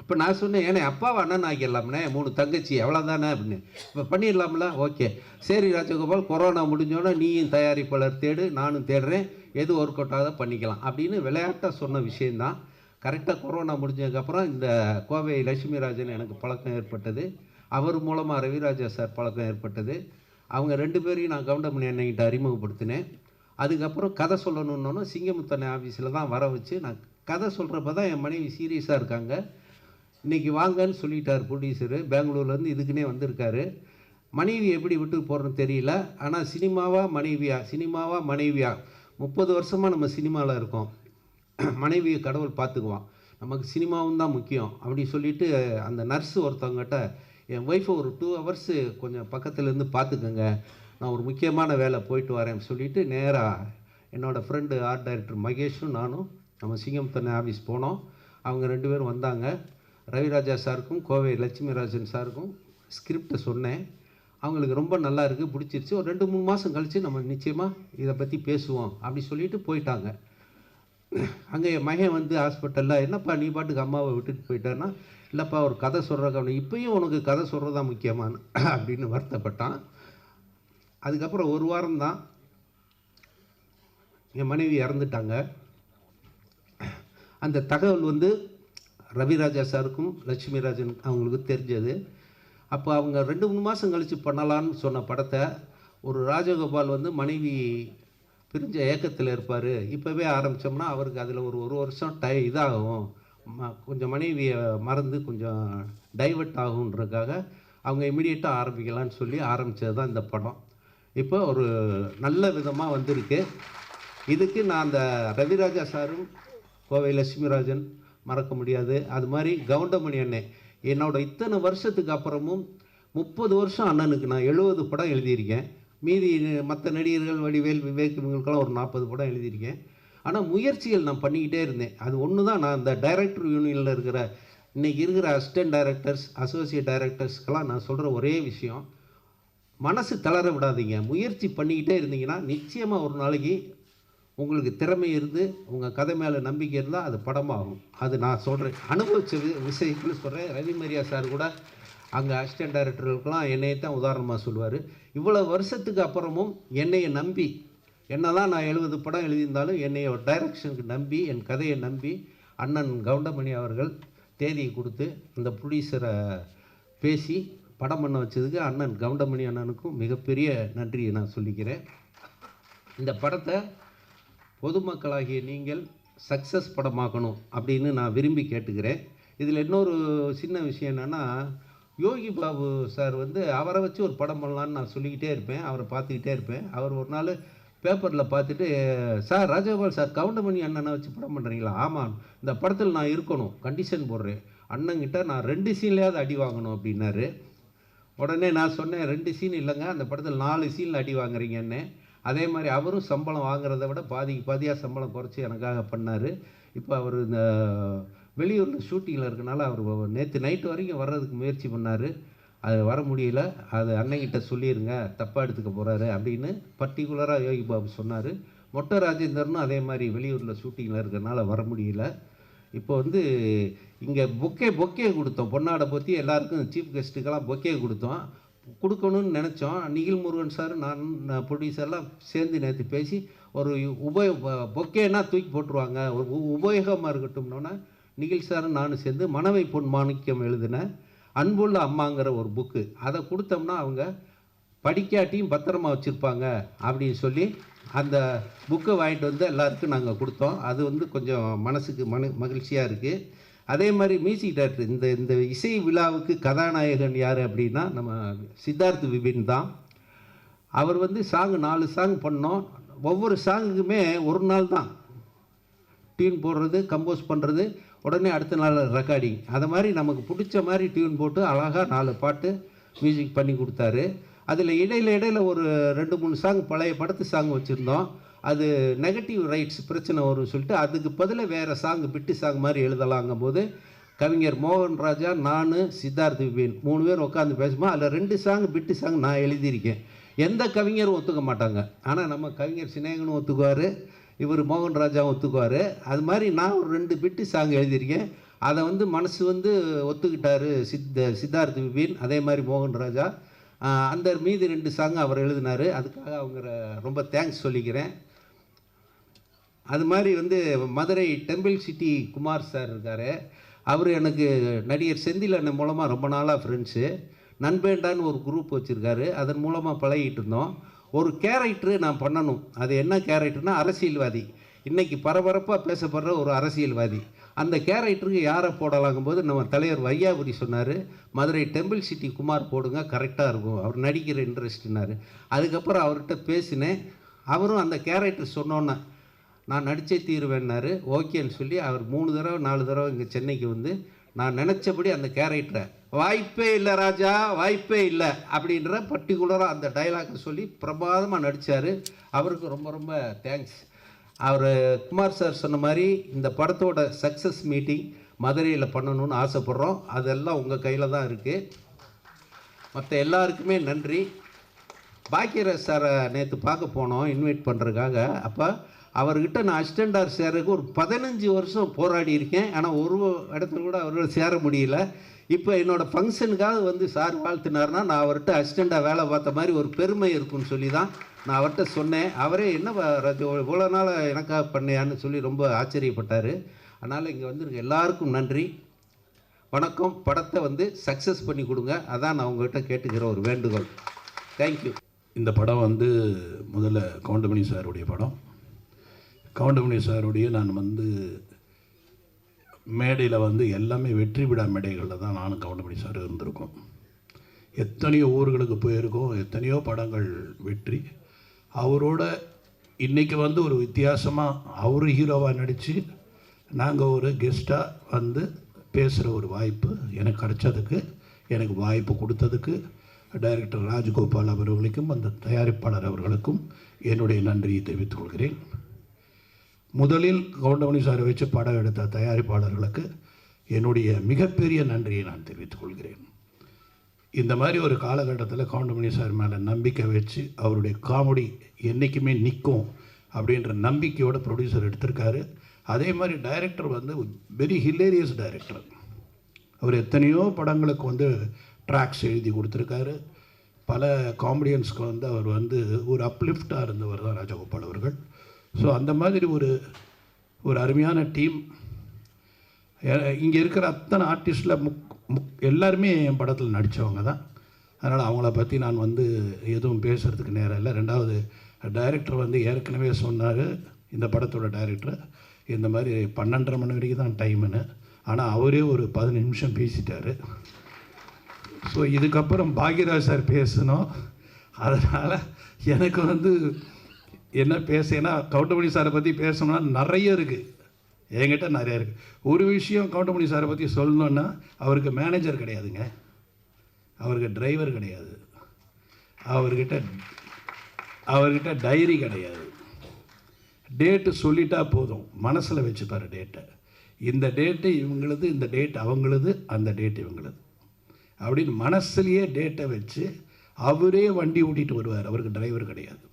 V: இப்போ நான் சொன்னேன், ஏன்னா அப்பாவை அண்ணன் ஆக்கிடலாம்னே, 3 தங்கச்சி எவ்வளோதானே அப்படின்னு, இப்போ பண்ணிடலாம்ல. ஓகே சரி ராஜகோபால், கொரோனா முடிஞ்சோன்னா நீயும் தயாரிப்பாளர் தேடு, நானும் தேடுறேன், எது ஒர்க் அவுட் ஆகாத பண்ணிக்கலாம் அப்படின்னு விளையாட்டாக சொன்ன விஷயந்தான். கரெக்டாக கொரோனா முடிஞ்சதுக்கப்புறம் இந்த கோவை லட்சுமி ராஜன் எனக்கு பழக்கம் ஏற்பட்டது, அவர் மூலமாக ரவிராஜா சார் பழக்கம் ஏற்பட்டது. அவங்க 2 பேரையும் நான் கவுண்டமணி அண்ணன்கிட்ட அறிமுகப்படுத்தினேன். அதுக்கப்புறம் கதை சொல்லணுன்னொன்னு சிங்கமுத்தண்ணை ஆஃபீஸில் தான் வர வச்சு நான் கதை சொல்கிறப்ப தான் என் மனைவி சீரியஸாக இருக்காங்க. இன்றைக்கி வாங்கன்னு சொல்லிட்டார் ப்ரொடியூசரு, பெங்களூர்லேருந்து இதுக்குன்னே வந்திருக்காரு. மனைவி எப்படி விட்டு போகிறோன்னு தெரியல. ஆனால் சினிமாவா மனைவியா 30 வருஷமாக நம்ம சினிமாவில் இருக்கோம். மனைவியை கடவுள் பார்த்துக்குவான், நமக்கு சினிமாவும் தான் முக்கியம் அப்படி சொல்லிவிட்டு அந்த நர்ஸு ஒருத்தவங்ககிட்ட என் ஒய்ஃபை ஒரு 2 ஹவர்ஸு கொஞ்சம் பக்கத்துலேருந்து பார்த்துக்கோங்க, நான் ஒரு முக்கியமான வேலை போயிட்டு வரேன்னு சொல்லிவிட்டு நேராக என்னோடய ஃப்ரெண்டு ஆர்ட் டைரக்டர் மகேஷும் நானும் நம்ம சிங்கம்தண்ணை ஆஃபீஸ் போனோம். அவங்க 2 பேரும் வந்தாங்க. ரவிராஜா சாருக்கும் கோவை லட்சுமிராஜன் சாருக்கும் ஸ்கிரிப்டை சொன்னேன். அவங்களுக்கு ரொம்ப நல்லா இருக்குது, பிடிச்சிருச்சு. ஒரு 2-3 மாதம் கழித்து நம்ம நிச்சயமாக இதை பற்றி பேசுவோம் அப்படி சொல்லிட்டு போயிட்டாங்க. அங்கே என் மகன் வந்து ஹாஸ்பிட்டலில், என்னப்பா நீ பாட்டுக்கு அம்மாவை விட்டுட்டு போயிட்டான்னா, இல்லைப்பா ஒரு கதை சொல்கிறக்கான இப்பயும் உனக்கு கதை சொல்கிறது தான் முக்கியமான அப்படின்னு வருத்தப்பட்டான். அதுக்கப்புறம் 1 வாரம் தான் என் மனைவி இறந்துட்டாங்க. அந்த தகவல் வந்து ரவிராஜா சாருக்கும் லட்சுமிராஜன் அவங்களுக்கு தெரிஞ்சது. அப்போ அவங்க 2-3 மாதம் கழித்து பண்ணலான்னு சொன்ன படத்தை ஒரு ராஜகோபால் வந்து மனைவி பிரிஞ்ச ஏக்கத்தில் இருப்பார், இப்போவே ஆரம்பித்தோம்னா அவருக்கு அதில் ஒரு வருஷம் இதாகும், கொஞ்சம் மனைவியை மறந்து கொஞ்சம் டைவர்ட் ஆகுன்றதுக்காக அவங்க இமிடியேட்டாக ஆரம்பிக்கலான்னு சொல்லி ஆரம்பித்தது தான் இந்த படம். இப்போ ஒரு நல்ல விதமாக வந்திருக்கு. இதுக்கு நான் அந்த ரவிராஜா சாரும் கோவை லட்சுமிராஜன் மறக்க முடியாது. அது மாதிரி கவுண்டமணி அண்ணன், என்னோட இத்தனை வருஷத்துக்கு அப்புறமும் 30 வருஷம் அண்ணனுக்கு நான் 70 படம் எழுதியிருக்கேன். மீதி மற்ற நடிகர்கள் வடிவேல் விவேக் இவங்களுக்கெல்லாம் ஒரு 40 படம் எழுதியிருக்கேன். ஆனால் முயற்சிகள் நான் பண்ணிக்கிட்டே இருந்தேன். அது ஒன்று தான் நான் இந்த டைரக்டர் யூனியனில் இருக்கிற இன்றைக்கி இருக்கிற அசிஸ்டன்ட் டைரக்டர்ஸ் அசோசியேட் டைரக்டர்ஸ்க்கெல்லாம் நான் சொல்கிற ஒரே விஷயம், மனசு தளர விடாதீங்க. முயற்சி பண்ணிக்கிட்டே இருந்தீங்கன்னா நிச்சயமாக ஒரு நாளைக்கு உங்களுக்கு திறமை இருந்து உங்கள் கதை மேலே நம்பிக்கை இருந்தால் அது படமாகும். அது நான் சொல்கிறேன், அனுபவித்த விஷயத்தில் சொல்கிறேன். ரவி மரியா சார் கூட அங்கே அசிஸ்டன்ட் டைரக்டர்களுக்கெல்லாம் என்னையை தான் உதாரணமாக சொல்லுவார். இவ்வளோ வருஷத்துக்கு அப்புறமும் என்னையை நம்பி, என்ன தான் நான் 70 படம் எழுதியிருந்தாலும் என்னைய ஒரு டைரக்ஷனுக்கு நம்பி, என் கதையை நம்பி அண்ணன் கவுண்டமணி அவர்கள் தேதியை கொடுத்து இந்த ப்ரொடியூசரை பேசி படம் பண்ண வச்சதுக்கு அண்ணன் கவுண்டமணி அண்ணனுக்கும் மிகப்பெரிய நன்றியை நான் சொல்லிக்கிறேன். இந்த படத்தை பொதுமக்களாகிய நீங்கள் சக்ஸஸ் படமாக்கணும் அப்படின்னு நான் விரும்பி கேட்டுக்கிறேன். இதில் இன்னொரு சின்ன விஷயம் என்னென்னா, யோகி பாபு சார் வந்து அவரை வச்சு ஒரு படம் பண்ணலான்னு நான் சொல்லிக்கிட்டே இருப்பேன், அவரை பார்த்துக்கிட்டே இருப்பேன். அவர் ஒரு நாள் பேப்பரில் பார்த்துட்டு, சார் ராஜகோபால் சார் கவுண்டமணி அண்ணனை வச்சு படம் பண்ணுறீங்களா? ஆமாம், இந்த படத்தில் நான் இருக்கணும், கண்டிஷன் போடுறேன், அண்ணங்கிட்ட நான் 2 சீன்லையாவது அடி வாங்கணும் அப்படின்னாரு. உடனே நான் சொன்னேன், 2 சீன் இல்லைங்க, அந்த படத்தில் 4 சீனில் அடி வாங்குறீங்கன்னு. அதே மாதிரி அவரும் சம்பளம் வாங்குறத விட பாதியாக சம்பளம் குறைச்சி எனக்காக பண்ணார். இப்போ அவர் இந்த வெளியூரில் ஷூட்டிங்கில் இருக்கனால அவர் நேற்று நைட்டு வரைக்கும் வர்றதுக்கு முயற்சி பண்ணார், அது வர முடியல. அது அண்ணங்கிட்ட சொல்லிடுங்க, தப்பாக எடுத்துக்க போகிறாரு அப்படின்னு பர்டிகுலராக யோகி பாபு சொன்னார். மொட்டை ராஜேந்தர்னும் அதே மாதிரி வெளியூரில் ஷூட்டிங்கில் இருக்கிறனால வர முடியல. இப்போ வந்து இங்கே பொக்கே கொடுத்தோம், பொன்னாடை பற்றி எல்லாருக்கும் சீஃப் கெஸ்ட்டுக்கெல்லாம் பொக்கே கொடுக்கணும்னு நினச்சோம். நிகில் முருகன் சார் நான் ப்ரொடியூசர்லாம் சேர்ந்து நேற்று பேசி ஒரு பொக்கேன்னா தூக்கி போட்டுருவாங்க, ஒரு உபயோகமாக இருக்கட்டும்னோன்னா நிகில் சாரும் நானும் சேர்ந்து மனவை பொன் மாணிக்கம் எழுதின அன்புள்ள அம்மாங்கிற ஒரு புக்கு, அதை கொடுத்தோம்னா அவங்க படிக்காட்டியும் பத்திரமா வச்சுருப்பாங்க அப்படின்னு சொல்லி அந்த புக்கை வாங்கிட்டு வந்து எல்லாருக்கும் நாங்கள் கொடுத்தோம். அது வந்து கொஞ்சம் மனசுக்கு மகிழ்ச்சியாக இருக்குது. அதே மாதிரி மியூசிக் டைரக்டர், இந்த இசை விழாவுக்கு கதாநாயகன் யார் அப்படின்னா நம்ம சித்தார்த் விபின் தான். அவர் வந்து 4 சாங் பண்ணோம். ஒவ்வொரு சாங்குக்குமே ஒரு நாள் தான் டியூன் போடுறது, கம்போஸ் பண்ணுறது, உடனே அடுத்த நாள் ரெக்கார்டிங். அது மாதிரி நமக்கு பிடிச்ச மாதிரி டியூன் போட்டு அழகாக 4 பாட்டு மியூசிக் பண்ணி கொடுத்தாரு. அதில் இடையில ஒரு 2-3 சாங் பழைய படத்து சாங் வச்சுருந்தோம். அது நெகட்டிவ் ரைட்ஸ் பிரச்சனை வரும்னு சொல்லிட்டு அதுக்கு பதிலாக வேறு சாங் பிட்டு சாங் மாதிரி எழுதலாங்கும் போது கவிஞர் மோகன் ராஜா, நான், சித்தார்த் விபின் 3 பேர் உட்காந்து பேசும்போது அதில் 2 சாங் பிட்டு சாங் நான் எழுதியிருக்கேன். எந்த கவிஞரும் ஒத்துக்க மாட்டாங்க, ஆனால் நம்ம கவிஞர் சினேகனும் ஒத்துக்குவார், இவர் மோகன் ராஜாவும் ஒத்துக்குவார். அது மாதிரி நான் ஒரு 2 பிட்டு சாங் எழுதியிருக்கேன். அதை வந்து மனசு வந்து ஒத்துக்கிட்டார் சித்தார்த் விபின், அதே மாதிரி மோகன் ராஜா. அந்த மீதி 2 சாங் அவர் எழுதினார். அதுக்காக அவங்க ரொம்ப தேங்க்ஸ் சொல்லிக்கிறேன். அது மாதிரி வந்து Madurai temple city Kumar sir இருக்கார், அவர் எனக்கு நடிகர் செந்தில் அண்ணன் மூலமாக ரொம்ப நாளாக ஃப்ரெண்ட்ஸு. நண்பேண்டான்னு ஒரு குரூப் வச்சுருக்காரு, அதன் மூலமாக பழகிட்டு இருந்தோம். ஒரு கேரக்டரு நான் பண்ணணும். அது என்ன கேரக்டர்னால் அரசியல்வாதி. இன்றைக்கி பரபரப்பாக பேசப்படுற ஒரு அரசியல்வாதி. அந்த கேரக்டருக்கு யாரை போடலாங்கும்போது நம்ம தலைவர் வையாபுரி சொன்னார், மதுரை டெம்பிள் சிட்டி குமார் போடுங்க, கரெக்டாக இருக்கும், அவர் நடிக்கிற இன்ட்ரெஸ்ட்னார். அதுக்கப்புறம் அவர்கிட்ட பேசினேன். அவரும் அந்த கேரக்டர் சொன்னோன்னே நான் நடித்தே தீருவேன்னாரு. ஓகேன்னு சொல்லி அவர் 3 தடவை 4 தடவை இங்கே சென்னைக்கு வந்து நான் நினச்சபடி அந்த கேரக்டரை வாய்ப்பே இல்லை ராஜா, வாய்ப்பே இல்லை அப்படின்ற பர்டிகுலராக அந்த டைலாக்கை சொல்லி பிரமாதமாக நடித்தார். அவருக்கு ரொம்ப ரொம்ப தேங்க்ஸ். அவர் குமார் சார் சொன்ன மாதிரி இந்த படத்தோட சக்ஸஸ் மீட்டிங் மதுரையில் பண்ணணும்னு ஆசைப்பட்றோம். அதெல்லாம் உங்கள் கையில் தான் இருக்குது. மற்ற எல்லாருக்குமே நன்றி. பாக்கியராஜ் சாரை நேற்று பார்க்க போனோம் இன்வைட் பண்ணுறதுக்காக. அப்போ அவர்கிட்ட நான் அசிஸ்டண்டாக சேருக்கு ஒரு 15 வருஷம் போராடி இருக்கேன். ஆனால் ஒரு இடத்துல கூட அவரோட சேர முடியல. இப்போ என்னோடய ஃபங்க்ஷனுக்காக வந்து சார் வாழ்த்தினார்னா நான் அவர்கிட்ட அசிஸ்டண்டாக வேலை பார்த்த மாதிரி ஒரு பெருமை இருக்குன்னு சொல்லி தான் நான் அவர்கிட்ட சொன்னேன். அவரே என்ன ராஜு இவ்வளோ நாள் எனக்காக பண்ணையான்னு சொல்லி ரொம்ப ஆச்சரியப்பட்டார். அதனால் இங்கே வந்து எல்லாருக்கும் நன்றி, வணக்கம். படத்தை வந்து சக்ஸஸ் பண்ணி கொடுங்க, அதான் நான் உங்கள்கிட்ட கேட்டுக்கிற ஒரு வேண்டுகோள். தேங்க்யூ.
A: இந்த படம் வந்து முதல்ல கவுண்டமணி சாருடைய படம். கவுண்டமணி சாருடைய நான் வந்து மேடையில் வந்து எல்லாமே வெற்றி விழா மேடைகளில் தான் நானும் கவுண்டமணி சார் இருந்திருக்கோம். எத்தனையோ ஊர்களுக்கு போயிருக்கோம், எத்தனையோ படங்கள் வெற்றி. அவரோட இன்றைக்கி வந்து ஒரு வித்தியாசமாக அவர் ஹீரோவாக நடித்து நாங்கள் ஒரு கெஸ்ட்டாக வந்து பேசுகிற ஒரு வாய்ப்பு எனக்கு கிடைச்சதுக்கு, எனக்கு வாய்ப்பு கொடுத்ததுக்கு டைரக்டர் ராஜகோபால் அவர்களுக்கும் அந்த தயாரிப்பாளர் அவர்களுக்கும் என்னுடைய நன்றியை தெரிவித்துக் கொள்கிறேன். முதலில் கவுண்டமணி சாரை வச்சு படம் எடுத்த தயாரிப்பாளர்களுக்கு என்னுடைய மிகப்பெரிய நன்றியை நான் தெரிவித்துக் கொள்கிறேன். இந்த மாதிரி ஒரு காலகட்டத்தில் கவுண்டமணி சார் மேலே நம்பிக்கை வச்சு அவருடைய காமெடி என்றைக்குமே நிற்கும் அப்படின்ற நம்பிக்கையோட ப்ரொடியூசர் எடுத்திருக்காரு. அதே மாதிரி டைரக்டர் வந்து வெரி ஹிலேரியஸ் டைரக்டர். அவர் எத்தனையோ படங்களுக்கு வந்து ட்ராக்ஸ் எழுதி கொடுத்துருக்காரு. பல காமெடியன்ஸ்க்கு வந்து அவர் வந்து ஒரு அப்லிஃப்டாக இருந்தவர் தான் ராஜகோபால் அவர்கள். ஸோ அந்த மாதிரி ஒரு அருமையான டீம். இங்கே இருக்கிற அத்தனை ஆர்டிஸ்டில் எல்லாருமே என் படத்தில் நடித்தவங்க தான். அதனால் அவங்கள பற்றி நான் வந்து எதுவும் பேசுகிறதுக்கு நேரம் இல்லை. ரெண்டாவது டைரக்டர் வந்து ஏற்கனவே சொன்னார், இந்த படத்தோட டைரக்டர் இந்த மாதிரி 12:30 மணி வரைக்கும் தான் டைமுன்னு. ஆனால் அவரே ஒரு 15 நிமிஷம் பேசிட்டார். ஸோ இதுக்கப்புறம் பாக்யராஜ் சார் பேசணும். அதனால் எனக்கு வந்து என்ன பேசேன்னா கவுண்டமணி சாரை பற்றி பேசணும்னா நிறைய இருக்குது, என்கிட்ட நிறைய இருக்குது. ஒரு விஷயம் கவுண்டமணி சாரை பற்றி சொல்லணுன்னா அவருக்கு மேனேஜர் கிடையாதுங்க, அவருக்கு டிரைவர் கிடையாது, அவர்கிட்ட டைரி கிடையாது. டேட்டு சொல்லிட்டா போதும், மனசில் வச்சுப்பார் டேட்டை. இந்த டேட்டு இவங்களது, இந்த டேட் அவங்களது, அந்த டேட் இவங்களது அப்படின்னு மனசுலேயே டேட்டை வச்சு அவரே வண்டி ஓட்டிகிட்டு வருவார். அவருக்கு டிரைவர் கிடையாது.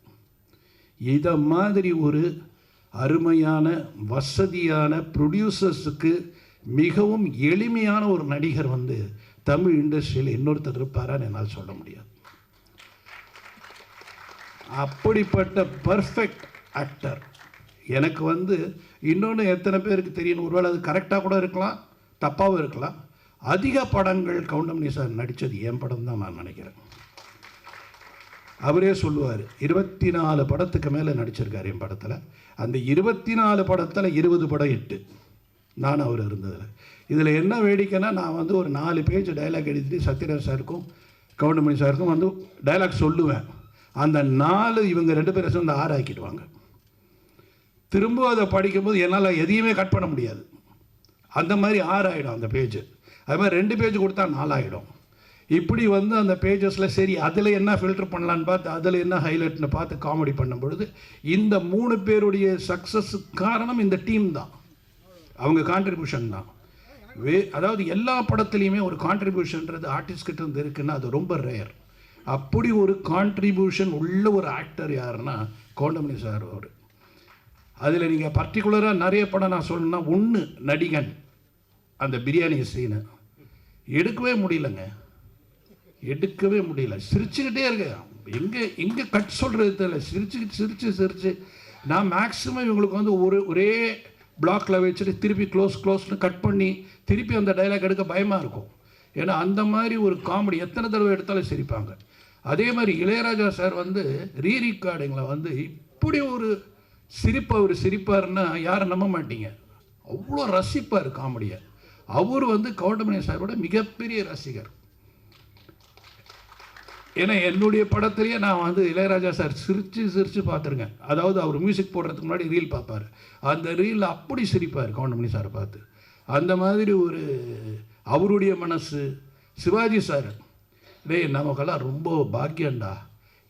A: இதை மாதிரி ஒரு அருமையான வசதியான ப்ரொடியூசர்ஸுக்கு மிகவும் எளிமையான ஒரு நடிகர் வந்து தமிழ் இண்டஸ்ட்ரியில் இன்னொருத்தர் இருப்பாரான்னு என்னால் சொல்ல முடியாது. அப்படிப்பட்ட பர்ஃபெக்ட் ஆக்டர் எனக்கு வந்து இன்னொன்று எத்தனை பேருக்கு தெரியணும், ஒருவேளை அது கரெக்டாக கூட இருக்கலாம், தப்பாகவும் இருக்கலாம். அதிக படங்கள் கவுண்டமணி சார் நடித்தது என் படம் தான் நான் நினைக்கிறேன். அவரே சொல்லுவார், 24 படத்துக்கு மேலே நடிச்சிருக்கார் என் படத்தில். அந்த 24 படத்தில் 20 படம் ஹிட்டு, நான் அவர் இருந்ததில். இதில் என்ன வேடிக்கைன்னா, நான் வந்து ஒரு 4 பேஜ் டைலாக் எழுதிட்டு சத்யராஜ் சாருக்கும் கவுண்டமணி சாருக்கும் வந்து டைலாக் சொல்லுவேன். அந்த 4 இவங்க 2 பேரும் சேர்ந்து 6 ஆக்கிடுவாங்க. திரும்ப அதை படிக்கும்போது என்னால் எதையுமே கட் பண்ண முடியாது. அந்த மாதிரி 6 ஆகிடும் அந்த பேஜ். அது மாதிரி 2 பேஜ் கொடுத்தா 4 ஆகிடும். இப்படி வந்து அந்த பேஜஸில் சரி அதில் என்ன ஃபில்டர் பண்ணலான்னு பார்த்து அதில் என்ன ஹைலைட்னு பார்த்து காமெடி பண்ணும் பொழுது இந்த 3 பேருடைய சக்ஸஸுக்கு காரணம் இந்த டீம் தான், அவங்க கான்ட்ரிபியூஷன் தான். அதாவது எல்லா படத்துலையுமே ஒரு கான்ட்ரிபியூஷன்றது ஆர்டிஸ்ட் கிட்ட இருந்து இருக்குன்னா அது ரொம்ப ரேர். அப்படி ஒரு கான்ட்ரிபியூஷன் உள்ள ஒரு ஆக்டர் யாருன்னா கவுண்டமணி சார். அவர் அதில் நீங்கள் பர்டிகுலராக நிறைய படம் நான் சொல்லணும்னா, ஒன்று நடிகன், அந்த பிரியாணி சீனை எடுக்கவே முடியலங்க, எடுக்கவே முடியல. சிரிச்சுக்கிட்டே இருக்க, எங்கே கட் சொல்கிறது தெரியல. சிரிச்சு நான் மேக்ஸிமம் இவங்களுக்கு வந்து ஒரே பிளாக்கில் வச்சுட்டு திருப்பி க்ளோஸ்னு கட் பண்ணி திருப்பி அந்த டைலாக் எடுக்க பயமாக இருக்கும். ஏன்னா அந்த மாதிரி ஒரு காமெடி எத்தனை தடவை எடுத்தாலும் சிரிப்பாங்க. அதே மாதிரி இளையராஜா சார் வந்து ரீரெக்கார்டிங்கில் வந்து இப்படி ஒரு சிரிப்பு அவர் சிரிப்பாருன்னா யாரும் நம்ப மாட்டீங்க, அவ்வளோ ரசிப்பார் காமெடியை. அவர் வந்து கவுண்டமணி சாரோட மிகப்பெரிய ரசிகர். ஏன்னா என்னுடைய படத்துலேயே நான் வந்து இளையராஜா சார் சிரித்து பார்த்துருக்கேன். அதாவது அவர் மியூசிக் போடுறதுக்கு முன்னாடி ரீல் பார்ப்பார், அந்த ரீலில் அப்படி சிரிப்பார் கவுண்டமணி சாரை பார்த்து. அந்த மாதிரி ஒரு அவருடைய மனசு. சிவாஜி சார், டேய் நமக்கெல்லாம் ரொம்ப பாக்கியண்டா,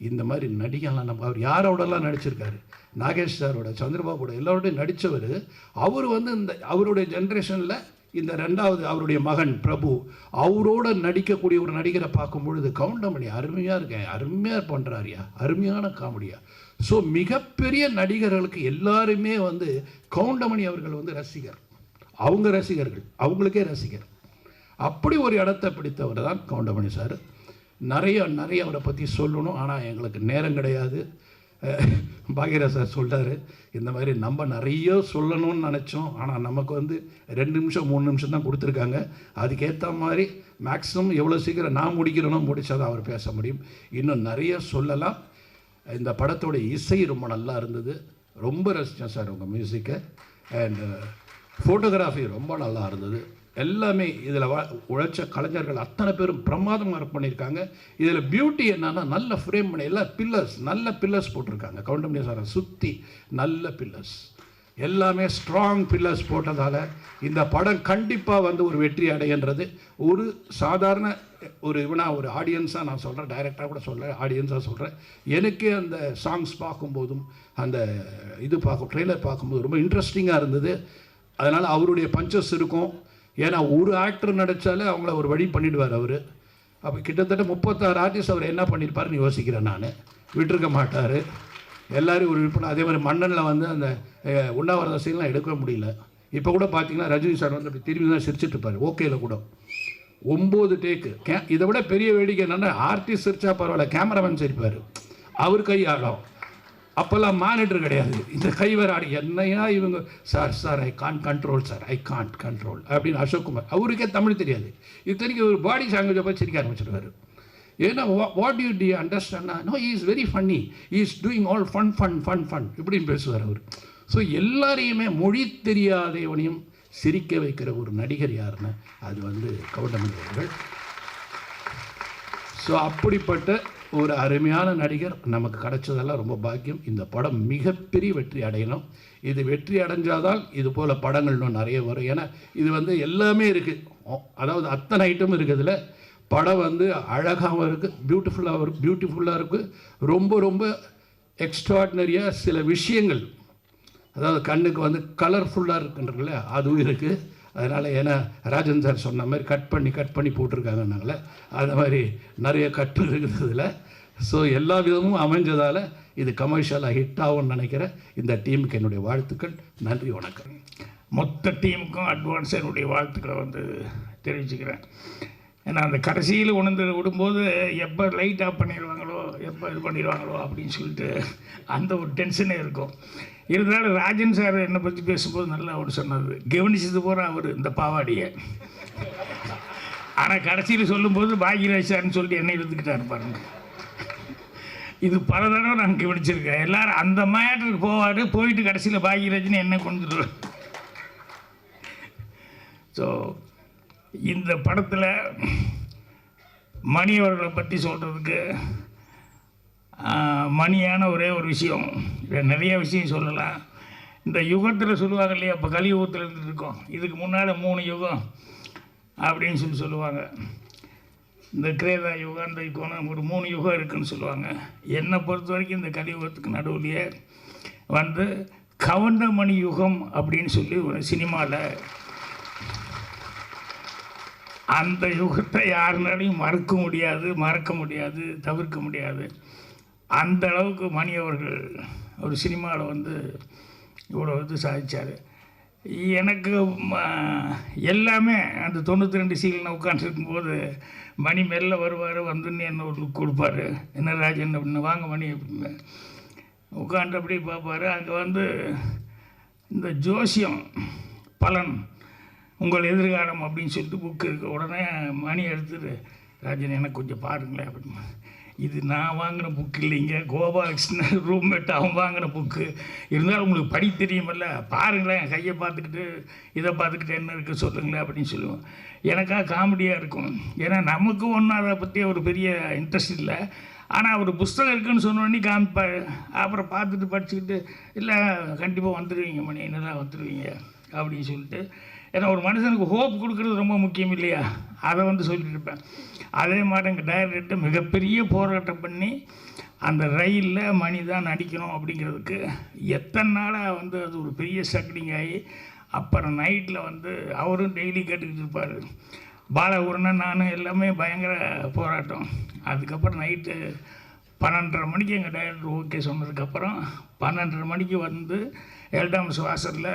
A: இந்த மாதிரி நடிகலாம். நம்ம அவர் யாரோடலாம் நடிச்சிருக்காரு, நாகேஷ் சாரோட, சந்திரபாபுட எல்லோருடையும் நடித்தவர். அவர் வந்து இந்த அவருடைய ஜென்ரேஷனில் இந்த ரெண்டாவது அவருடைய மகன் பிரபு, அவரோட நடிக்கக்கூடிய ஒரு நடிகரை பார்க்கும் பொழுது கவுண்டமணி அருமையாக இருக்கேன், அருமையாக பண்ணுறாரியா, அருமையான காமெடியா. ஸோ மிகப்பெரிய நடிகர்களுக்கு எல்லாருமே வந்து கவுண்டமணி அவர்கள் வந்து ரசிகர், அவங்க ரசிகர்கள், அவங்களுக்கே ரசிகர். அப்படி ஒரு இடத்தை பிடித்தவர் தான் கவுண்டமணி சார். நிறைய அவரை பற்றி சொல்லணும், ஆனால் எங்களுக்கு நேரம் கிடையாது. பாக்யராஜ் சார் சொல்கிறாரு, இந்த மாதிரி நம்ம நிறைய சொல்லணும்னு நினச்சோம், ஆனால் நமக்கு வந்து 2 நிமிஷம் 3 நிமிஷம் தான் கொடுத்துருக்காங்க. அதுக்கேற்ற மாதிரி மேக்ஸிமம் எவ்வளோ சீக்கிரம் நான் முடிக்கிறேனோ முடிச்சாதான் அவர் பேச முடியும். இன்னும் நிறைய சொல்லலாம். இந்த படத்தோட இசை ரொம்ப நல்லா இருந்தது, ரொம்ப ரசித்தேன் சார் உங்கள் மியூசிக்கை. அண்ட் ஃபோட்டோகிராஃபி ரொம்ப நல்லா இருந்தது. எல்லாமே இதில் உழைச்ச கலைஞர்கள் அத்தனை பேரும் பிரமாதமாக ஒர்க் பண்ணியிருக்காங்க. இதில் பியூட்டி என்னன்னா, நல்ல ஃப்ரேம் பண்ணி எல்லாம் பில்லர்ஸ், நல்ல பில்லர்ஸ் போட்டிருக்காங்க. கவுண்டமணி சாரை சுற்றி நல்ல பில்லர்ஸ், எல்லாமே ஸ்ட்ராங் பில்லர்ஸ் போட்டதால் இந்த படம் கண்டிப்பாக வந்து ஒரு வெற்றி அடைகின்றது. ஒரு சாதாரண ஒரு ஆடியன்ஸாக நான் சொல்கிறேன், டைரக்டாக கூட சொல்கிறேன், ஆடியன்ஸாக சொல்கிறேன். எனக்கே அந்த சாங்ஸ் பார்க்கும்போதும் அந்த ட்ரெய்லர் பார்க்கும்போது ரொம்ப இன்ட்ரெஸ்டிங்காக இருந்தது. அதனால் அவருடைய பஞ்சஸ் இருக்கும். ஏன்னா ஒரு ஆக்டர் நடித்தாலே அவங்கள ஒரு வழி பண்ணிவிடுவார் அவர். அப்போ கிட்டத்தட்ட 36 ஆர்டிஸ்ட் அவர் என்ன பண்ணியிருப்பாருன்னு யோசிக்கிறேன் நான். விட்டுருக்க மாட்டார், எல்லோரும் ஒரு விருப்பம். அதே மாதிரி மன்னனில் வந்து அந்த உண்ணாவிரத சீன்லாம் எடுக்க முடியல. இப்போ கூட பார்த்தீங்கன்னா ரஜினி சார் வந்து அப்படி திரும்பி தான் சிரிச்சிட்டு இருப்பார். ஓகேயில் கூட 9 டேக்கு. இதை விட பெரிய வேடிக்கை என்னென்னா, ஆர்டிஸ்ட் சிரிச்சா பரவாயில்ல, கேமராமேன் சிரிப்பார், அவர் கை ஆடும். அப்போல்லாம் மானிட்டர் கிடையாது, இந்த கை வேறு ஆடி. என்னையா இவங்க, sir I can't control sir, I can't control அப்படின்னு அசோக்குமார், அவருக்கே தமிழ் தெரியாது. இத்தனைக்கு ஒரு பாடி லாங்குவேஜை போய் சிரிக்க ஆரம்பிச்சிருவார். ஏன்னா what do you understand, no he is very funny, he is doing all fun இப்படின்னு பேசுவார் அவர். ஸோ எல்லாரையுமே மொழி தெரியாதவனையும் சிரிக்க வைக்கிற ஒரு நடிகர் யாருன்னு, அது வந்து கவுண்டமணி அவர்கள். ஸோ அப்படிப்பட்ட ஒரு அருமையான நடிகர் நமக்கு கிடைச்சதெல்லாம் ரொம்ப பாக்கியம். இந்த படம் மிகப்பெரிய வெற்றி அடையணும். இது வெற்றி அடைஞ்சாதான் இது போல் படங்கள் இன்னும் நிறைய வரும். ஏன்னா இது வந்து எல்லாமே இருக்குது, அதாவது அத்தனை ஐட்டமும் இருக்குதுல. படம் வந்து அழகாகவும் இருக்குது, பியூட்டிஃபுல்லாக இருக்குது. ரொம்ப எக்ஸ்ட்ராடினரியாக சில விஷயங்கள், அதாவது கண்ணுக்கு வந்து கலர்ஃபுல்லாக இருக்குன்றதுல அதுவும் இருக்குது. அதனால் ஏன்னா ராஜன் சார் சொன்ன மாதிரி கட் பண்ணி போட்டிருக்காங்கன்னாங்களே, அது மாதிரி நிறைய கட்டு இருக்கிறதுல. ஸோ எல்லா விதமும் அமைஞ்சதால் இது கமர்ஷியலாக ஹிட் ஆகும்னு நினைக்கிறேன். இந்த டீமுக்கு என்னுடைய வாழ்த்துக்கள். நன்றி, வணக்கம்.
D: மொத்த டீமுக்கும் அட்வான்ஸ் என்னுடைய வாழ்த்துக்களை வந்து தெரிவிச்சுக்கிறேன். ஏன்னா அந்த கடைசியில் உணர்ந்து விடும்போது எப்போ லைட் ஆஃப் பண்ணிடுவாங்களோ, எப்போ இது பண்ணிடுவாங்களோ அப்படின்னு சொல்லிட்டு அந்த ஒரு டென்ஷனே இருக்கும். இருந்தாலும் ராஜன் சார் என்னை பற்றி பேசும்போது நல்லா அவர் சொன்னது, கவனிச்சது போகிற அவர் இந்த பாவாடியை. ஆனால் கடைசியில் சொல்லும்போது பாக்யராஜ் சார்னு சொல்லிட்டு என்னை இழுத்துக்கிட்டாரு பாருங்க. இது பல தடவை நான் கவனிச்சிருக்கேன். எல்லோரும் அந்த மேட்டருக்கு போவார், போயிட்டு கடைசியில் பாக்யராஜ்னு என்ன கொண்டுடுவார். ஸோ இந்த படத்தில் மணி அவர்களை பற்றி சொல்கிறதுக்கு மணியான ஒரே ஒரு விஷயம், நிறைய விஷயம் சொல்லலாம். இந்த யுகத்தில் சொல்லுவாங்க இல்லையா, இப்போ கலியுகத்தில் இருந்துட்டு இருக்கோம், இதுக்கு முன்னால் 3 யுகம் அப்படின்னு சொல்லுவாங்க. இந்த கிரேதா யுகம், இந்த யுகம், ஒரு 3 யுகம் இருக்குதுன்னு சொல்லுவாங்க. என்னை பொறுத்த வரைக்கும் இந்த கலியுகத்துக்கு நடுவுலையே வந்து கவுண்டமணி யுகம் அப்படின்னு சொல்லி ஒரு சினிமாவில், அந்த யுகத்தை யாருனாலையும் மறக்க முடியாது, தவிர்க்க முடியாது. அந்த அளவுக்கு மணி அவர்கள் ஒரு சினிமாவில் வந்து இவ்வளோ இது சாதித்தார். எனக்கு எல்லாமே அந்த 92 சீல் நான் உட்காந்துருக்கும்போது மணி மெல்ல வருவார், வந்துன்னு என்ன ஒரு லுக் கொடுப்பார், என்ன ராஜன் அப்படின்னு, வாங்க மணி அப்படின்னு உட்காந்து அப்படி பார்ப்பார். அங்கே வந்து இந்த ஜோசியம் பலன் உங்கள் எதிர்காலம் அப்படின்னு சொல்லிட்டு புக்கு இருக்குது. உடனே மணி எடுத்துட்டு, ராஜன் எனக்கு கொஞ்சம் பாருங்களேன் அப்படின்னு. இது நான் வாங்கின புக்கு இல்லைங்க, கோபாலகிருஷ்ணன் ரூம்மேட் அவன் வாங்கின புக்கு. இருந்தாலும் உங்களுக்கு படி தெரியுமில்ல, பாருங்களேன் என் கையை பார்த்துக்கிட்டு இதை பார்த்துக்கிட்டு என்ன இருக்குது சொல்லுங்களேன் அப்படின்னு சொல்லுவோம். எனக்காக காமெடியாக இருக்கும். ஏன்னா நமக்கு ஒன்றும் அதை பற்றி ஒரு பெரிய இன்ட்ரெஸ்ட் இல்லை. ஆனால் ஒரு புஸ்தகம் இருக்குதுன்னு சொன்னோடனே காமிப்பார். அப்புறம் பார்த்துட்டு படிச்சுக்கிட்டு இல்லை கண்டிப்பாக வந்துடுவீங்க மணி, நல்லா வந்துடுவீங்க அப்படின்னு சொல்லிட்டு. ஏன்னா ஒரு மனுஷனுக்கு ஹோப் கொடுக்குறது ரொம்ப முக்கியம் இல்லையா, அதை வந்து சொல்லிட்டு இருப்பேன். அதே மாதிரி எங்கள் டைரக்டர்கிட்ட மிகப்பெரிய போராட்டம் பண்ணி அந்த ரயிலில் மணி தான் நடிக்கணும் அப்படிங்கிறதுக்கு எத்தனை நாளாக வந்து அது ஒரு பெரிய ஸ்ட்ரக்லிங் ஆகி அப்புறம் நைட்டில் வந்து அவரும் டெய்லி கேட்டுக்கிட்டு இருப்பார். பாலகுருணன் நானும் எல்லாமே பயங்கர போராட்டம். அதுக்கப்புறம் நைட்டு 12:30 மணிக்கு எங்கள் டைரக்டர் ஓகே சொன்னதுக்கப்புறம் 12:30 மணிக்கு வந்து எல்டாம்ஸ் வாசலில்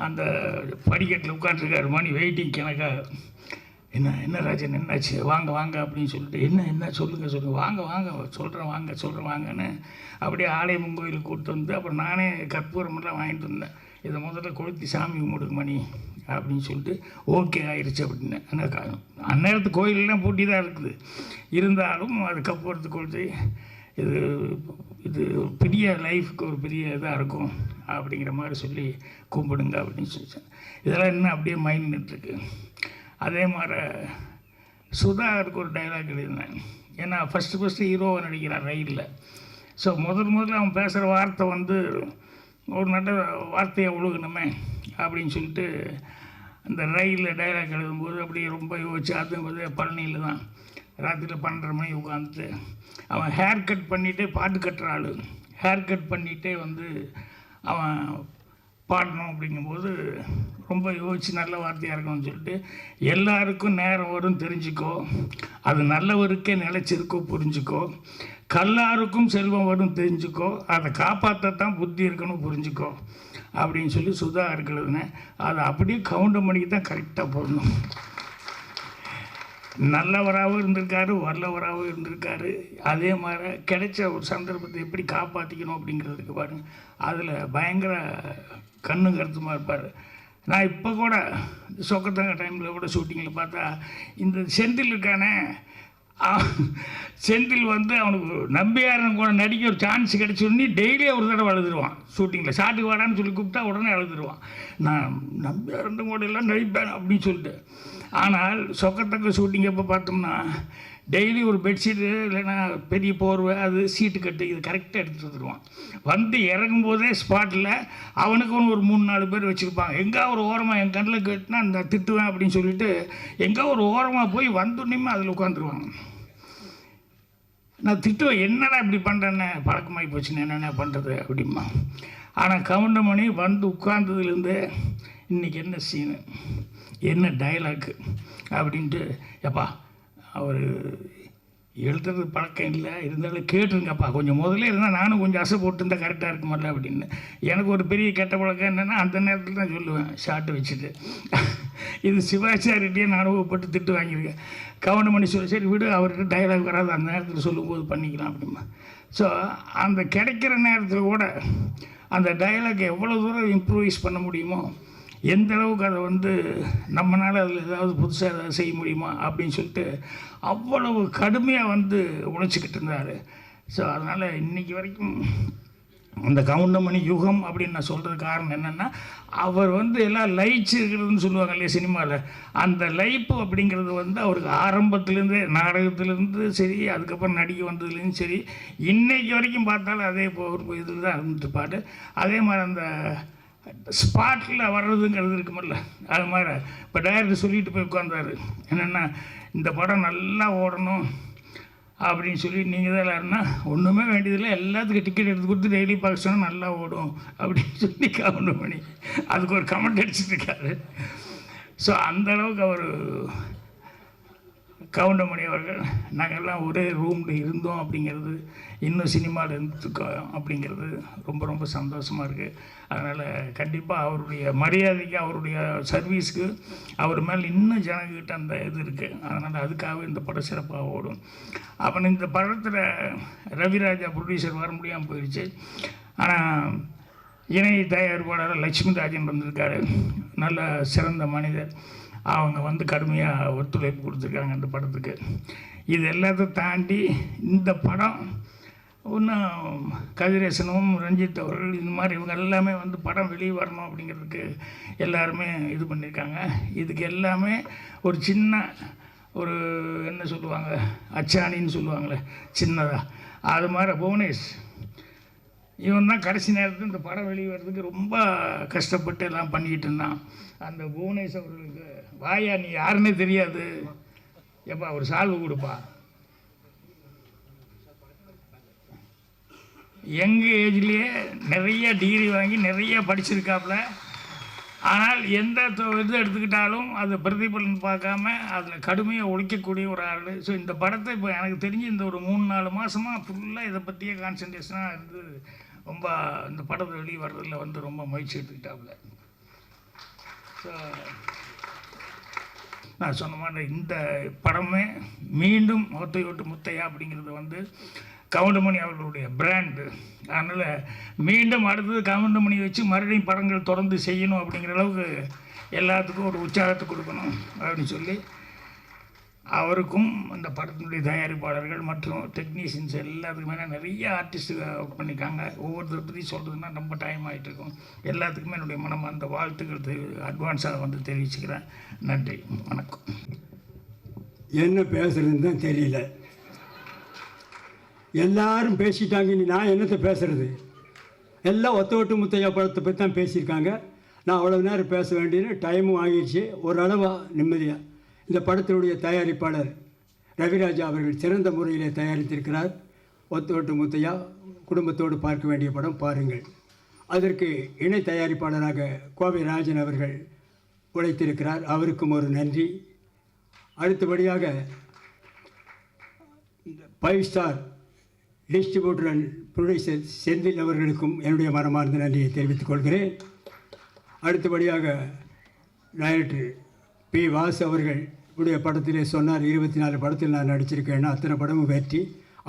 D: அந்த படிக்கட்டில் உட்காந்துருக்காரு மணி வெயிட்டிங் எனக்காக. என்ன ராஜன் என்னாச்சு, வாங்க வாங்க அப்படின்னு சொல்லிட்டு, என்ன சொல்லுங்கள் வாங்க சொல்கிறேன் வாங்கன்னு அப்படியே ஆலயமன் கோயிலுக்கு கூப்பிட்டு வந்து அப்புறம் நானே கற்பூரமெல்லாம் வாங்கிட்டு வந்தேன். இதை முதல்ல கொளுத்தி சாமி கும்பிடுங்க மணி அப்படின்னு சொல்லிட்டு ஓகே ஆயிடுச்சு அப்படின்னு. அந்நேரத்து கோயிலெலாம் பூட்டி தான் இருக்குது, இருந்தாலும் அது கற்பூரத்து கொளுத்தி இது பெரிய லைஃபுக்கு ஒரு பெரிய இதாக இருக்கும் அப்படிங்கிற மாதிரி சொல்லி கும்பிடுங்க அப்படின்னு சொல்லிச்சேன். இதெல்லாம் இன்னும் அப்படியே மைண்ட் நின்றுருக்கு. அதே மாதிரி சுதாகருக்கு ஒரு டைலாக் எழுதினேன். ஏன்னா ஃபஸ்ட்டு ஹீரோவை நடிக்கிறான் ரயிலில். ஸோ முதல்ல அவன் பேசுகிற வார்த்தை வந்து ஒரு நல்ல வார்த்தையை ஒழுகணுமே அப்படின்னு சொல்லிட்டு அந்த ரயிலில் டைலாக் எழுதும்போது அப்படியே ரொம்ப யோசிச்சு, அது வந்து பழனியில் தான் ராத்திரியில் 12:30 மணி உட்காந்துட்டு அவன் ஹேர் கட் பண்ணிகிட்டே பாட்டு கட்டுற ஆள். ஹேர் கட் பண்ணிகிட்டே வந்து அவன் பாடணும் அப்படிங்கும்போது ரொம்ப யோசித்து நல்ல வார்த்தையாக இருக்கணும்னு சொல்லிட்டு, எல்லாருக்கும் நேரம் வரும் தெரிஞ்சுக்கோ, அது நல்லவருக்கே நிலைச்சிருக்கோ புரிஞ்சுக்கோ, கல்லாருக்கும் செல்வம் வரும் தெரிஞ்சுக்கோ, அதை காப்பாற்றத்தான் புத்தி இருக்கணும் புரிஞ்சுக்கோ அப்படின்னு சொல்லி சுதா இருக்கிறதுனே அதை அப்படியே கவுண்டமணிக்கு தான் கரெக்டாக போடணும். நல்லவராகவும் இருந்திருக்காரு, வல்லவராகவும் இருந்திருக்காரு. அதே மாதிரி கிடைச்ச ஒரு சந்தர்ப்பத்தை எப்படி காப்பாற்றிக்கணும் அப்படிங்கிறதுக்கு பாருங்கள், அதில் பயங்கர கண்ணு கருத்துமாக இருப்பார். நான் இப்போ கூட சொக்கத்தங்க டைமில் கூட ஷூட்டிங்கில் பார்த்தா இந்த செந்தில் இருக்கானே, செந்தில் வந்து அவனுக்கு நம்பியாரன் கூட நடிக்க ஒரு சான்ஸ் கிடச்சோடனே டெய்லி ஒரு தடவை அழுதுருவான். ஷூட்டிங்கில் ஷாட்டுக்கு வாடான்னு சொல்லி கூப்பிட்டா உடனே அழுதுருவான். நான் நம்பியாரன் கூட எல்லாம் நடிப்பேன் அப்படின்னு சொல்லிட்டு. ஆனால் சொக்கத்தக்க ஷூட்டிங் எப்போ பார்த்தோம்னா டெய்லி ஒரு பெட்ஷீட்டு இல்லைன்னா பெரிய போர்வை, அது சீட்டு கட்டு, இது கரெக்டாக எடுத்துகிட்டு வந்துடுவான். வந்து இறங்கும்போதே ஸ்பாட்டில் அவனுக்கு ஒரு 3-4 பேர் வச்சுருப்பாங்க. எங்கே ஒரு ஓரமாக என் கண்ணில் கேட்டுனா அந்த திட்டுவேன் அப்படின்னு சொல்லிட்டு எங்கே ஒரு ஓரமாக போய் வந்துடணுமே அதில் உட்காந்துருவாங்க. நான் திட்டுவேன், என்னடா இப்படி பண்ணுறேன்னு, பழக்கமாகி போச்சுன்னு என்னென்ன பண்ணுறது அப்படிமா. ஆனால் கவுண்டமணி வந்து உட்கார்ந்ததுலேருந்து இன்றைக்கி என்ன சீனு, என்ன டைலாக்கு அப்படின்ட்டு, எப்பா அவர் எழுதுறது பழக்கம் இல்லை, இருந்தாலும் கேட்டுருங்கப்பா கொஞ்சம் முதல்ல இருந்தால் நானும் கொஞ்சம் அசை போட்டுருந்தால் கரெக்டாக இருக்குமில்ல அப்படின்னு. எனக்கு ஒரு பெரிய கெட்ட பழக்கம் என்னென்னா அந்த நேரத்தில் தான் சொல்லுவேன் ஷார்ட்டு வச்சுட்டு. இது சிவாச்சாரிட்டே நான் அனுபவப்பட்டு திட்டு வாங்கியிருக்கேன். கவுண்டமணி சொல்லி சரி விடு, அவர்கிட்ட டைலாக் வராது, அந்த நேரத்தில் சொல்லும்போது பண்ணிக்கலாம் அப்படிமா. ஸோ அந்த கிடைக்கிற நேரத்தில் கூட அந்த டைலாக் எவ்வளோ தூரம் இம்ப்ரூவைஸ் பண்ண முடியுமோ, எந்த அளவுக்கு அதை வந்து நம்மளால் அதில் ஏதாவது புதுசாக ஏதாவது செய்ய முடியுமா அப்படின்னு சொல்லிட்டு அவ்வளவு கடுமையாக வந்து உழைச்சிக்கிட்டு இருந்தார். ஸோ அதனால் இன்றைக்கி வரைக்கும் அந்த கவுண்டமணி யுகம் அப்படின்னு நான் சொல்கிறதுக்கு காரணம் என்னென்னா, அவர் வந்து எல்லாம் லைட்ஸ் இருக்கிறதுன்னு சொல்லுவாங்க இல்லையா சினிமாவில், அந்த லைப்பு அப்படிங்கிறது வந்து அவருக்கு ஆரம்பத்துலேருந்தே நாடகத்துலேருந்து சரி, அதுக்கப்புறம் நடிக்க வந்ததுலேருந்து சரி, இன்றைக்கி வரைக்கும் பார்த்தாலும் அதே ஒரு இதில் தான் இருந்துட்டு. அதே மாதிரி அந்த ஸ்பாட்டில் வர்றதுங்கிறது இருக்குமில்ல, அது மாதிரி இப்போ டைரக்டர் சொல்லிட்டு போய் உட்காந்தாரு என்னென்னா, இந்த படம் நல்லா ஓடணும் அப்படின்னு சொல்லி நீங்கள் தான் எல்லாருன்னா ஒன்றுமே வேண்டியதில்லை, எல்லாத்துக்கும் டிக்கெட் எடுத்து கொடுத்து டெய்லி பார்க்க சொன்னால் நல்லா ஓடும் அப்படின்னு சொல்லி கவுண்டமணி அதுக்கு ஒரு கமெண்ட் அடிச்சுட்ருக்காரு. ஸோ அந்தளவுக்கு அவர் கவுண்டமணி அவர்கள் நாங்கள்லாம் ஒரே ரூமில் இருந்தோம் அப்படிங்கிறது, இன்னும் சினிமாவில் இருந்துருக்கோம் அப்படிங்கிறது ரொம்ப ரொம்ப சந்தோஷமாக இருக்குது. அதனால் கண்டிப்பாக அவருடைய மரியாதைக்கு, அவருடைய சர்வீஸுக்கு அவர் மேலே இன்னும் ஜனங்கிட்ட அந்த இது இருக்குது. அதனால் அதுக்காகவே இந்த படம் சிறப்பாக ஓடும். அப்புறம் இந்த படத்தில் ரவிராஜா ப்ரொடியூசர் வர முடியாமல் போயிடுச்சு. ஆனால் இணை தயாரிப்பாளர் லட்சுமி ராஜன் வந்திருக்காரு, நல்ல சிறந்த மனிதர். அவங்க வந்து கடுமையாக ஒத்துழைப்பு கொடுத்துருக்காங்க இந்த படத்துக்கு. இது எல்லாத்தையும் தாண்டி இந்த படம் இன்னும் கதிரேசனும் ரஞ்சித் அவர்கள் இந்த மாதிரி இவங்க எல்லாமே வந்து படம் வெளியே வரணும் அப்படிங்கிறதுக்கு எல்லாருமே இது பண்ணியிருக்காங்க. இதுக்கு எல்லாமே ஒரு சின்ன ஒரு என்ன சொல்லுவாங்க, அச்சாணின்னு சொல்லுவாங்களே சின்னதாக, அது மாதிரி புவனேஷ் இவன் தான் கடைசி நேரத்தில் இந்த படம் வெளியே வர்றதுக்கு ரொம்ப கஷ்டப்பட்டு எல்லாம் பண்ணிக்கிட்டு இருந்தான். அந்த புவனேஷ் அவர்களுக்கு வாயா நீ யாருன்னே தெரியாது, எப்பா ஒரு சால்வு கொடுப்பா. யங் ஏஜ்லேயே நிறைய டிகிரி வாங்கி நிறைய படிச்சிருக்காப்புல. ஆனால் எந்த இது எடுத்துக்கிட்டாலும் அது பிரதிபலன் பார்க்காம அதில் கடுமையாக ஒழிக்கக்கூடிய ஒரு ஆள். ஸோ இந்த படத்தை இப்போ எனக்கு தெரிஞ்சு இந்த ஒரு 3-4 மாதமாக ஃபுல்லாக இதை பற்றியே கான்சன்ட்ரேஷனாக இருந்து ரொம்ப இந்த படத்தை வெளியே வர்றதில் வந்து ரொம்ப முயற்சி எடுத்துக்கிட்டாப்புல. ஸோ நான் சொன்ன மாதிரி இந்த படமே மீண்டும் ஒத்தையோட்டு முத்தையா அப்படிங்கிறது வந்து கவுண்டமணி அவர்களுடைய பிராண்டு. அதனால் மீண்டும் அடுத்தது கவுண்டமணி வச்சு மறுபடியும் படங்கள் தொடர்ந்து செய்யணும் அப்படிங்கிற அளவுக்கு எல்லாத்துக்கும் ஒரு உற்சாகத்தை கொடுக்கணும் அப்படின்னு சொல்லி அவருக்கும் இந்த படத்தினுடைய தயாரிப்பாளர்கள் மற்றும் டெக்னீஷியன்ஸ் எல்லாத்துக்குமே நிறைய ஆர்டிஸ்ட்டு ஒர்க் பண்ணியிருக்காங்க. ஒவ்வொருத்தரை பற்றி சொல்கிறதுனா ரொம்ப டைம் ஆகிட்டு இருக்கும். எல்லாத்துக்குமே என்னுடைய மனமார்ந்த வாழ்த்துக்கள் அட்வான்ஸாக வந்து தெரிவிச்சுக்கிறேன். நன்றி, வணக்கம்.
G: என்ன பேசுகிறதுன்னு தான் தெரியல, எல்லாரும் பேசிட்டாங்க, இனி நான் என்னத்தை பேசுகிறது? எல்லாம் ஒத்தோட்டு முத்தையா படத்தை பற்றி தான் பேசியிருக்காங்க. நான் அவ்வளோ நேரம் பேச வேண்டியது டைமும் ஆகிடுச்சு. ஓரளவாக நிம்மதியாக இந்த படத்தினுடைய தயாரிப்பாளர் ரவிராஜா அவர்கள் சிறந்த முறையிலே தயாரித்திருக்கிறார். ஒத்தோட்டு முத்தையா குடும்பத்தோடு பார்க்க வேண்டிய படம், பாருங்கள். அதற்கு இணை தயாரிப்பாளராக கோவை ராஜன் அவர்கள் உழைத்திருக்கிறார், அவருக்கும் ஒரு நன்றி. அடுத்தபடியாக 5 star distributor and producer Senthil அவர்களுக்கும் என்னுடைய மனமார்ந்த நன்றியை தெரிவித்துக் கொள்கிறேன். அடுத்தபடியாக டைரக்டர் பி. வாசு அவர்கள் உடைய படத்திலே சொன்னார், 24 படத்தில் நான் நடிச்சிருக்கேன்னா அத்தனை படமும் வெற்றி.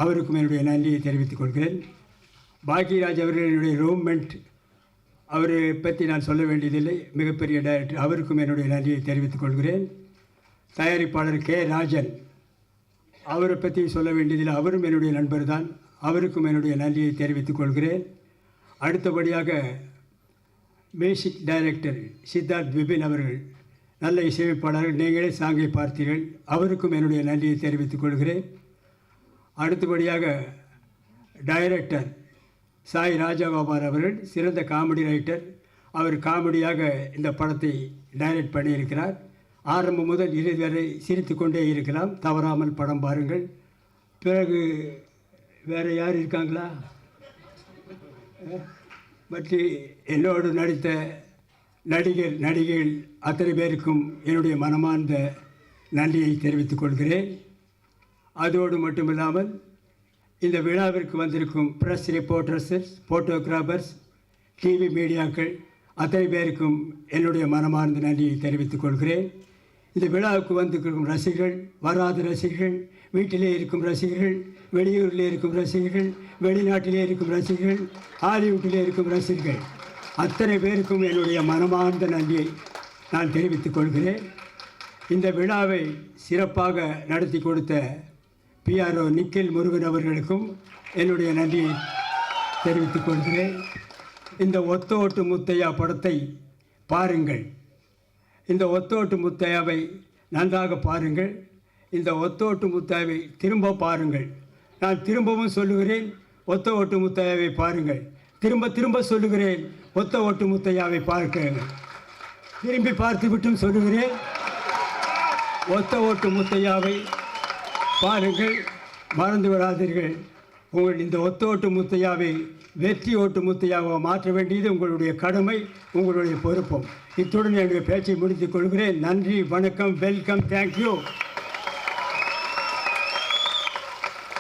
G: அவருக்கும் என்னுடைய நன்றியை தெரிவித்துக் கொள்கிறேன். பாக்கியராஜ் அவர்கள் என்னுடைய ரூம்மெண்ட், அவரை பற்றி நான் சொல்ல வேண்டியதில்லை, மிகப்பெரிய டைரக்டர், அவருக்கும் என்னுடைய நன்றியை தெரிவித்துக் கொள்கிறேன். தயாரிப்பாளர் கே. ராஜன், அவரை பற்றி சொல்ல வேண்டியதில்லை, அவரும் என்னுடைய நண்பர் தான், அவருக்கும் என்னுடைய நன்றியை தெரிவித்துக் கொள்கிறேன். அடுத்தபடியாக மியூசிக் டைரக்டர் சித்தார்த் விபின் அவர்கள், நல்ல இசையமைப்பாளர்கள், நீங்களே சாங்கை பார்த்தீர்கள், அவருக்கும் என்னுடைய நன்றியை தெரிவித்துக் கொள்கிறேன். அடுத்தபடியாக டைரக்டர் சாய் ராஜகோபால் அவர்கள், சிறந்த காமெடி ரைட்டர், அவர் காமெடியாக இந்த படத்தை டைரக்ட் பண்ணியிருக்கிறார். ஆரம்பம் முதல் இறுதி வரை சிரித்து கொண்டே இருக்கலாம், தவறாமல் படம் பாருங்கள். பிறகு வேறு யார் இருக்காங்களா? பற்றி என்னோடு நடித்த நடிகைகள் அத்தனை பேருக்கும் என்னுடைய மனமார்ந்த நன்றியை தெரிவித்துக் கொள்கிறேன். அதோடு மட்டுமில்லாமல் இந்த விழாவிற்கு வந்திருக்கும் ப்ரெஸ் ரிப்போர்ட்டர்ஸ், ஃபோட்டோகிராஃபர்ஸ், டிவி மீடியாக்கள் அத்தனை பேருக்கும் என்னுடைய மனமார்ந்த நன்றியை தெரிவித்துக் கொள்கிறேன். இந்த விழாவுக்கு வந்திருக்கும் ரசிகர்கள், வராத ரசிகர்கள், வீட்டிலே இருக்கும் ரசிகர்கள், வெளியூரில் இருக்கும் ரசிகர்கள், வெளிநாட்டிலே இருக்கும் ரசிகர்கள், ஹாலிவுட்டிலே இருக்கும் ரசிகர்கள், அத்தனை பேருக்கும் என்னுடைய மனமார்ந்த நன்றியை நான் தெரிவித்துக் கொள்கிறேன். இந்த விழாவை சிறப்பாக நடத்தி கொடுத்த PRO நிக்கில் முருகன் அவர்களுக்கும் என்னுடைய நன்றியை தெரிவித்துக் கொள்கிறேன். இந்த ஒத்தோட்டு முத்தையா படத்தை பாருங்கள். இந்த ஒத்தோட்டு முத்தையாவை நன்றாக பாருங்கள். இந்த ஒத்தோட்டு முத்தையாவை திரும்ப பாருங்கள். நான் திரும்பவும் சொல்லுகிறேன், ஒத்த ஓட்டு முத்தையாவை பாருங்கள். திரும்ப திரும்ப சொல்லுகிறேன், ஒத்த ஓட்டு முத்தையாவை பார்க்க. திரும்பி பார்த்து விட்டும் சொல்லுகிறேன், ஒத்த ஓட்டு முத்தையாவை பாருங்கள், மறந்து விடாதீர்கள். உங்கள் இந்த ஒத்த ஓட்டு முத்தையாவை வெற்றி ஓட்டு முத்தையாவை மாற்ற வேண்டியது உங்களுடைய கடமை, உங்களுடைய பொறுப்பும். இத்துடன் என்னுடைய பேச்சை முடித்துக் கொள்கிறேன். நன்றி, வணக்கம், வெல்கம், தேங்க்யூ.